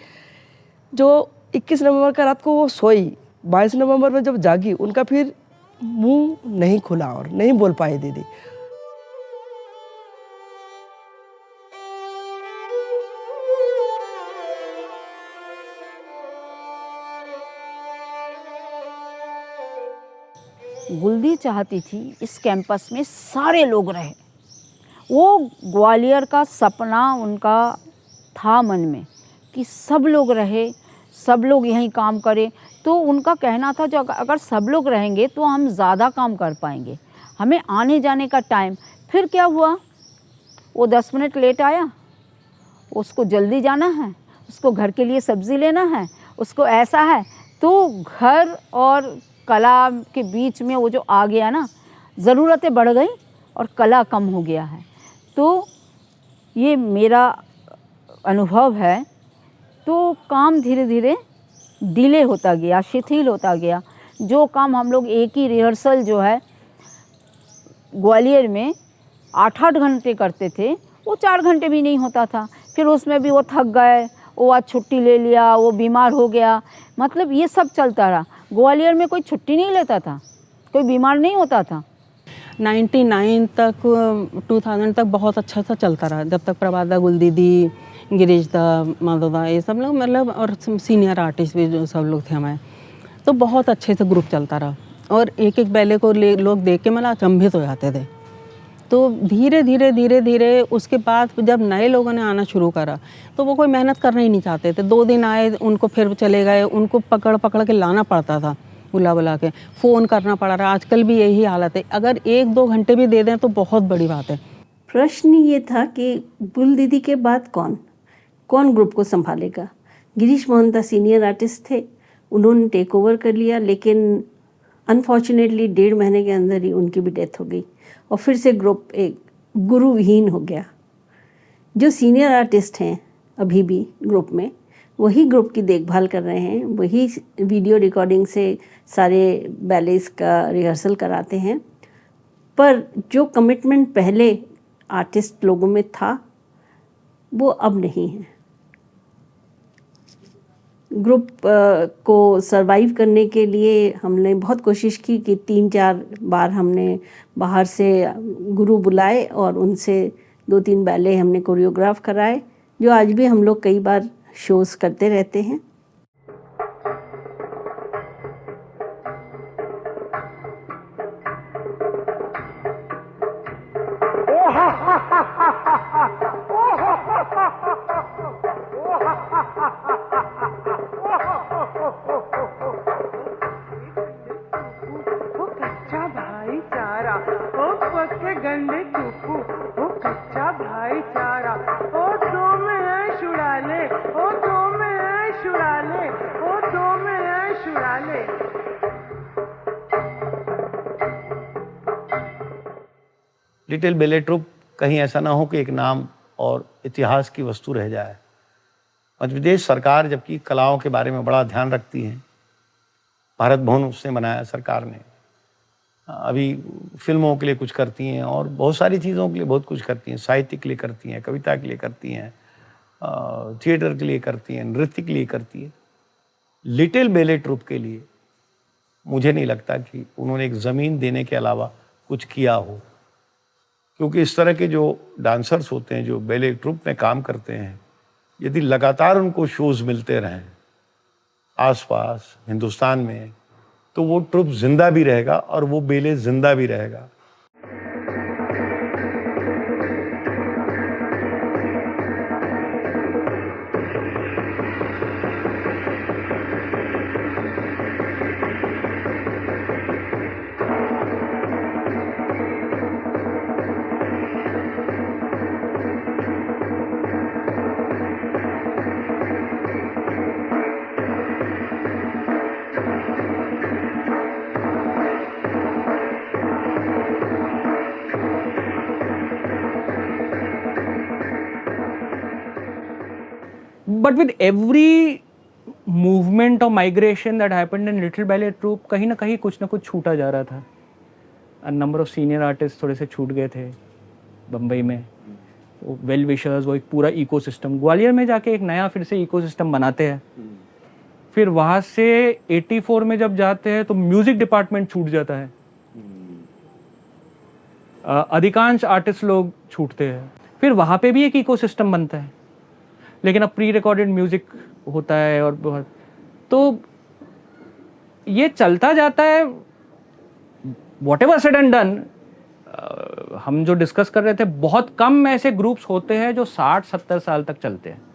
S20: जो 21 नवंबर का रात को वो सोई, 22 नवंबर में जब जागी, उनका फिर मुंह नहीं खुला और नहीं बोल पाई दीदी।
S2: गुलदी चाहती थी इस कैंपस में सारे लोग रहे। वो ग्वालियर का सपना उनका था मन में कि सब लोग रहे, सब लोग यहीं काम करें। तो उनका कहना था जो अगर सब लोग रहेंगे तो हम ज़्यादा काम कर पाएंगे। हमें आने जाने का टाइम, फिर क्या हुआ, वो 10 मिनट लेट आया, उसको जल्दी जाना है, उसको घर के लिए सब्ज़ी लेना है, उसको ऐसा है। तो घर और कला के बीच में वो जो आ गया ना, ज़रूरतें बढ़ गई और कला कम हो गया है। तो ये मेरा अनुभव है। तो काम धीरे धीरे डिले होता गया, शिथिल होता गया। जो काम हम लोग एक ही रिहर्सल जो है ग्वालियर में 8-8 घंटे करते थे, वो 4 घंटे भी नहीं होता था। फिर उसमें भी वो थक गए, वो आज छुट्टी ले लिया, वो बीमार हो गया, मतलब ये सब चलता रहा। ग्वालियर में कोई छुट्टी नहीं लेता था, कोई बीमार नहीं होता था।
S22: 99 तक 2000 तक बहुत अच्छा सा चलता रहा, जब तक प्रभादा गुल दीदी, गिरीश दा, माधोदा, ये सब लोग मतलब, और सीनियर आर्टिस्ट भी जो सब लोग थे हमारे, तो बहुत अच्छे से ग्रुप चलता रहा। और एक एक बैले को लोग देख के मतलब अचंभित हो जाते थे। तो धीरे धीरे उसके बाद जब नए लोगों ने आना शुरू करा तो वो कोई मेहनत करना ही नहीं चाहते थे। 2 दिन आए, उनको फिर चले गए, उनको पकड़ के लाना पड़ता था, बुला के फ़ोन करना पड़ा रहा। आजकल भी यही हालत है, अगर 1-2 घंटे भी दे दें तो बहुत बड़ी बात है।
S23: प्रश्न ये था कि गुल दीदी के बाद कौन ग्रुप को संभालेगा। गिरीश मोहंता सीनियर आर्टिस्ट थे, उन्होंने टेक ओवर कर लिया, लेकिन अनफॉर्चुनेटली 1.5 महीने के अंदर ही उनकी भी डेथ हो गई और फिर से ग्रुप एक गुरुविहीन हो गया। जो सीनियर आर्टिस्ट हैं अभी भी ग्रुप में, वही ग्रुप की देखभाल कर रहे हैं, वही वीडियो रिकॉर्डिंग से सारे बैलेस का रिहर्सल कराते हैं। पर जो कमिटमेंट पहले आर्टिस्ट लोगों में था वो अब नहीं है। ग्रुप को सरवाइव करने के लिए हमने बहुत कोशिश की कि 3-4 बार हमने बाहर से गुरु बुलाए और उनसे 2-3 बैले हमने कोरियोग्राफ कराए, जो आज भी हम लोग कई बार शोज़ करते रहते हैं।
S9: कच्चा भाईचारा ओ पक्के गंडे चुप्पू ओ कच्चा भाईचारा ओ दो में ऐश उड़ा ले ओ दो में ऐश उड़ा ले ओ दो में ऐश उड़ा ले।
S3: लिटिल बैले ट्रूप कहीं ऐसा ना हो कि एक नाम और इतिहास की वस्तु रह जाए। मध्य प्रदेश सरकार जबकि कलाओं के बारे में बड़ा ध्यान रखती है, भारत भवन उसने बनाया सरकार ने, अभी फिल्मों के लिए कुछ करती हैं और बहुत सारी चीज़ों के लिए बहुत कुछ करती हैं, साहित्य के लिए करती हैं, कविता के लिए करती हैं, थिएटर के लिए करती हैं, नृत्य के लिए करती है। लिटिल बैले ट्रूप के लिए मुझे नहीं लगता कि उन्होंने एक ज़मीन देने के अलावा कुछ किया हो, क्योंकि इस तरह के जो डांसर्स होते हैं जो बैले ट्रूप में काम करते हैं, यदि लगातार उनको शोज़ मिलते रहें आसपास हिंदुस्तान में, तो वो ट्रूप जिंदा भी रहेगा और वो बैले जिंदा भी रहेगा।
S7: But with every movement or migration that happened in Little Ballet Troupe, कहीं ना कहीं कुछ ना कुछ छूटा जा रहा था। A number of senior artists थोड़े से छूट गए थे बम्बई में, वेल विशर्स, वो एक पूरा इकोसिस्टम। ग्वालियर में जाके एक नया फिर से इकोसिस्टम बनाते हैं, फिर वहाँ से 84 में जब जाते हैं तो म्यूजिक डिपार्टमेंट छूट जाता है, अधिकांश आर्टिस्ट लोग छूटते हैं, फिर वहाँ पे भी एक इकोसिस्टम बनता है, लेकिन अब प्री रिकॉर्डेड म्यूजिक होता है और बहुत, तो ये चलता जाता है। What ever said and done, हम जो डिस्कस कर रहे थे, बहुत कम ऐसे ग्रुप्स होते हैं जो 60-70 साल तक चलते हैं।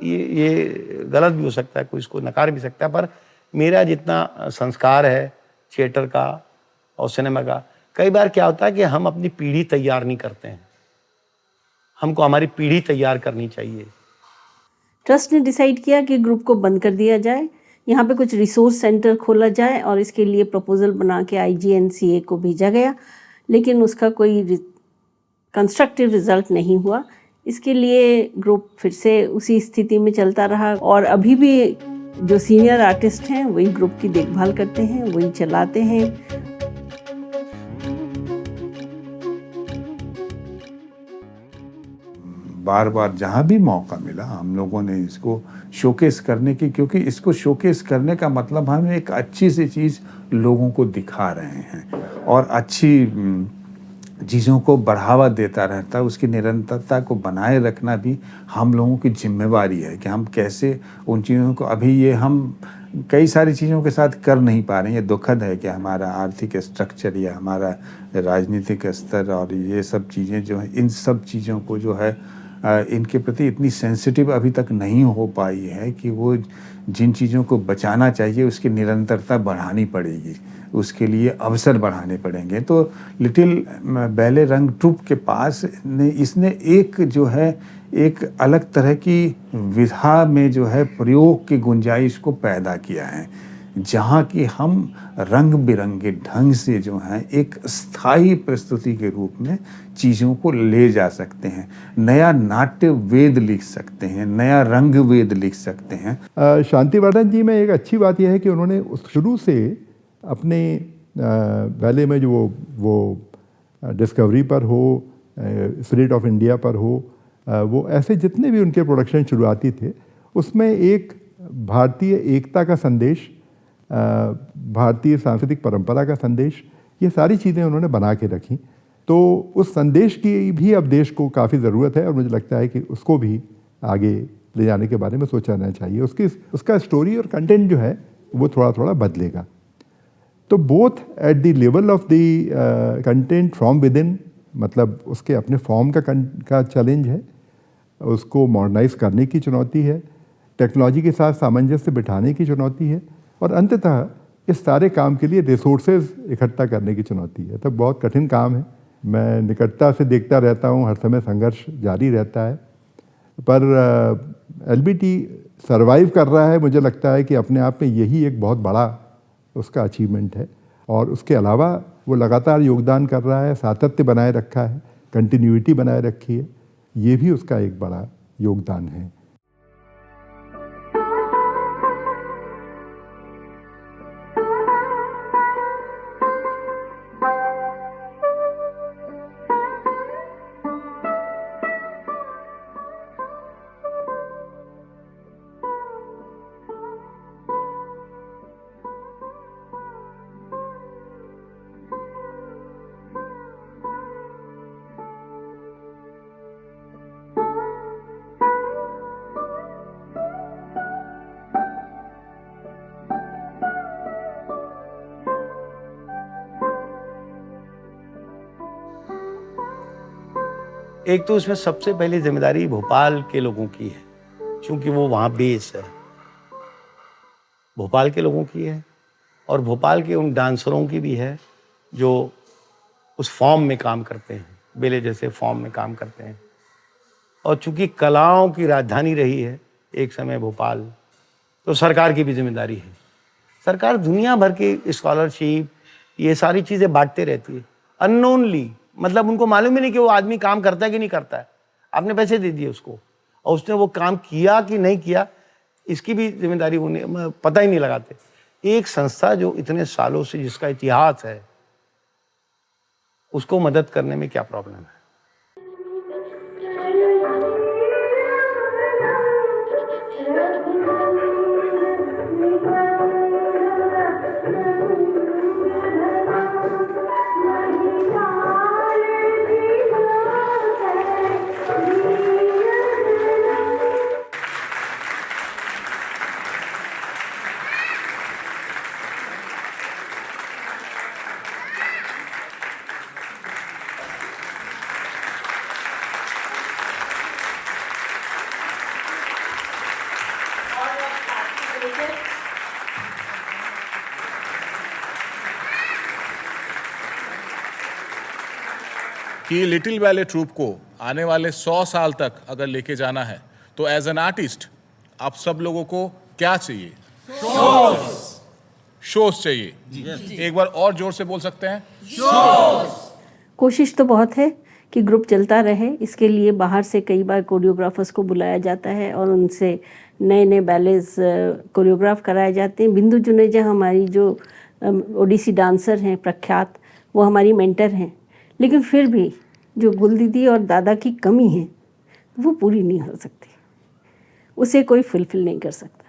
S3: ये गलत भी हो सकता है, कोई इसको नकार भी सकता है, पर मेरा जितना संस्कार है थिएटर का और सिनेमा का, कई बार क्या होता है कि हम अपनी पीढ़ी तैयार नहीं करते हैं, हमको हमारी पीढ़ी तैयार करनी चाहिए।
S23: ट्रस्ट ने डिसाइड किया कि ग्रुप को बंद कर दिया जाए, यहाँ पे कुछ रिसोर्स सेंटर खोला जाए और इसके लिए प्रपोजल बना के IGNCA को भेजा गया, लेकिन उसका कोई कंस्ट्रक्टिव रिजल्ट नहीं हुआ। इसके लिए ग्रुप फिर से उसी स्थिति में चलता रहा और अभी भी जो सीनियर आर्टिस्ट हैं वही ग्रुप की देखभाल करते हैं, वही चलाते हैं।
S17: बार बार जहाँ भी मौका मिला हम लोगों ने इसको शोकेस करने की, क्योंकि इसको शोकेस करने का मतलब हम एक अच्छी सी चीज़ लोगों को दिखा रहे हैं और अच्छी चीज़ों को बढ़ावा देता रहता है। उसकी निरंतरता को बनाए रखना भी हम लोगों की जिम्मेवारी है कि हम कैसे उन चीज़ों को, अभी ये हम कई सारी चीज़ों के साथ कर नहीं पा रहे हैं। ये दुखद है कि हमारा आर्थिक स्ट्रक्चर या हमारा राजनीतिक स्तर और ये सब चीज़ें जो हैं, इन सब चीज़ों को जो है
S4: इनके प्रति इतनी सेंसिटिव अभी तक नहीं हो पाई है कि वो जिन चीज़ों को बचाना चाहिए उसकी निरंतरता बढ़ानी पड़ेगी, उसके लिए अवसर बढ़ाने पड़ेंगे। तो लिटिल बैले रंग ट्रूप के पास इसने एक जो है एक अलग तरह की विधा में जो है प्रयोग की गुंजाइश को पैदा किया है, जहाँ की हम रंग बिरंगे ढंग से जो है एक स्थायी प्रस्तुति के रूप में चीज़ों को ले जा सकते हैं, नया नाट्य वेद लिख सकते हैं, नया रंग वेद लिख सकते हैं।
S6: शांतिवर्धन जी में एक अच्छी बात यह है कि उन्होंने शुरू से अपने बैले में जो वो डिस्कवरी पर हो, स्पिरिट ऑफ इंडिया पर हो, वो ऐसे जितने भी उनके प्रोडक्शन शुरुआती थे उसमें एक भारतीय एकता का संदेश, भारतीय सांस्कृतिक परंपरा का संदेश, ये सारी चीज़ें उन्होंने बना के रखी। तो उस संदेश की भी अब देश को काफ़ी ज़रूरत है और मुझे लगता है कि उसको भी आगे ले जाने के बारे में सोचा जाना चाहिए। उसका स्टोरी और कंटेंट जो है वो थोड़ा थोड़ा बदलेगा। तो both at the level of the content from with in, मतलब उसके अपने फॉर्म का चैलेंज है, उसको मॉडर्नाइज करने की चुनौती है, टेक्नोलॉजी के साथ सामंजस्य बिठाने की चुनौती है, और अंततः इस सारे काम के लिए रिसोर्सेज इकट्ठा करने की चुनौती है। तो बहुत कठिन काम है। मैं निकटता से देखता रहता हूँ, हर समय संघर्ष जारी रहता है, पर LBT सर्वाइव कर रहा है। मुझे लगता है कि अपने आप में यही एक बहुत बड़ा उसका अचीवमेंट है, और उसके अलावा वो लगातार योगदान कर रहा है, सातत्य बनाए रखा है, कंटिन्यूटी बनाए रखी है, ये भी उसका एक बड़ा योगदान है।
S3: एक तो उसमें सबसे पहली जिम्मेदारी भोपाल के लोगों की है, क्योंकि वो वहाँ बेस है, भोपाल के लोगों की है, और भोपाल के उन डांसरों की भी है जो उस फॉर्म में काम करते हैं, बेले जैसे फॉर्म में काम करते हैं। और चूंकि कलाओं की राजधानी रही है एक समय भोपाल, तो सरकार की भी जिम्मेदारी है। सरकार दुनिया भर के स्कॉलरशिप ये सारी चीज़ें बांटते रहती है अननोनली, मतलब उनको मालूम ही नहीं कि वो आदमी काम करता है कि नहीं करता है। आपने पैसे दे दिए उसको और उसने वो काम किया कि नहीं किया, इसकी भी जिम्मेदारी उन्हें पता ही नहीं लगाते। एक संस्था जो इतने सालों से जिसका इतिहास है, उसको मदद करने में क्या प्रॉब्लम है?
S8: कि लिटिल बैले ट्रूप को आने वाले 100 साल तक अगर लेके जाना है तो एज एन आर्टिस्ट आप सब लोगों को क्या चाहिए? शोज चाहिए। एक बार और जोर से बोल सकते हैं?
S23: कोशिश तो बहुत है कि ग्रुप चलता रहे। इसके लिए बाहर से कई बार कोरियोग्राफर्स को बुलाया जाता है और उनसे नए नए बैलेज कोरियोग्राफ कराए जाते हैं। बिंदु जुनेजा हमारी जो ओडिसी डांसर हैं प्रख्यात, वो हमारी मेंटर हैं, लेकिन फिर भी जो गुल दीदी और दादा की कमी है वो पूरी नहीं हो सकती, उसे कोई फुलफिल नहीं कर सकता।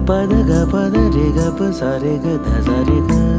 S12: पद ग रे ग प सा रे ग ध सा रे ग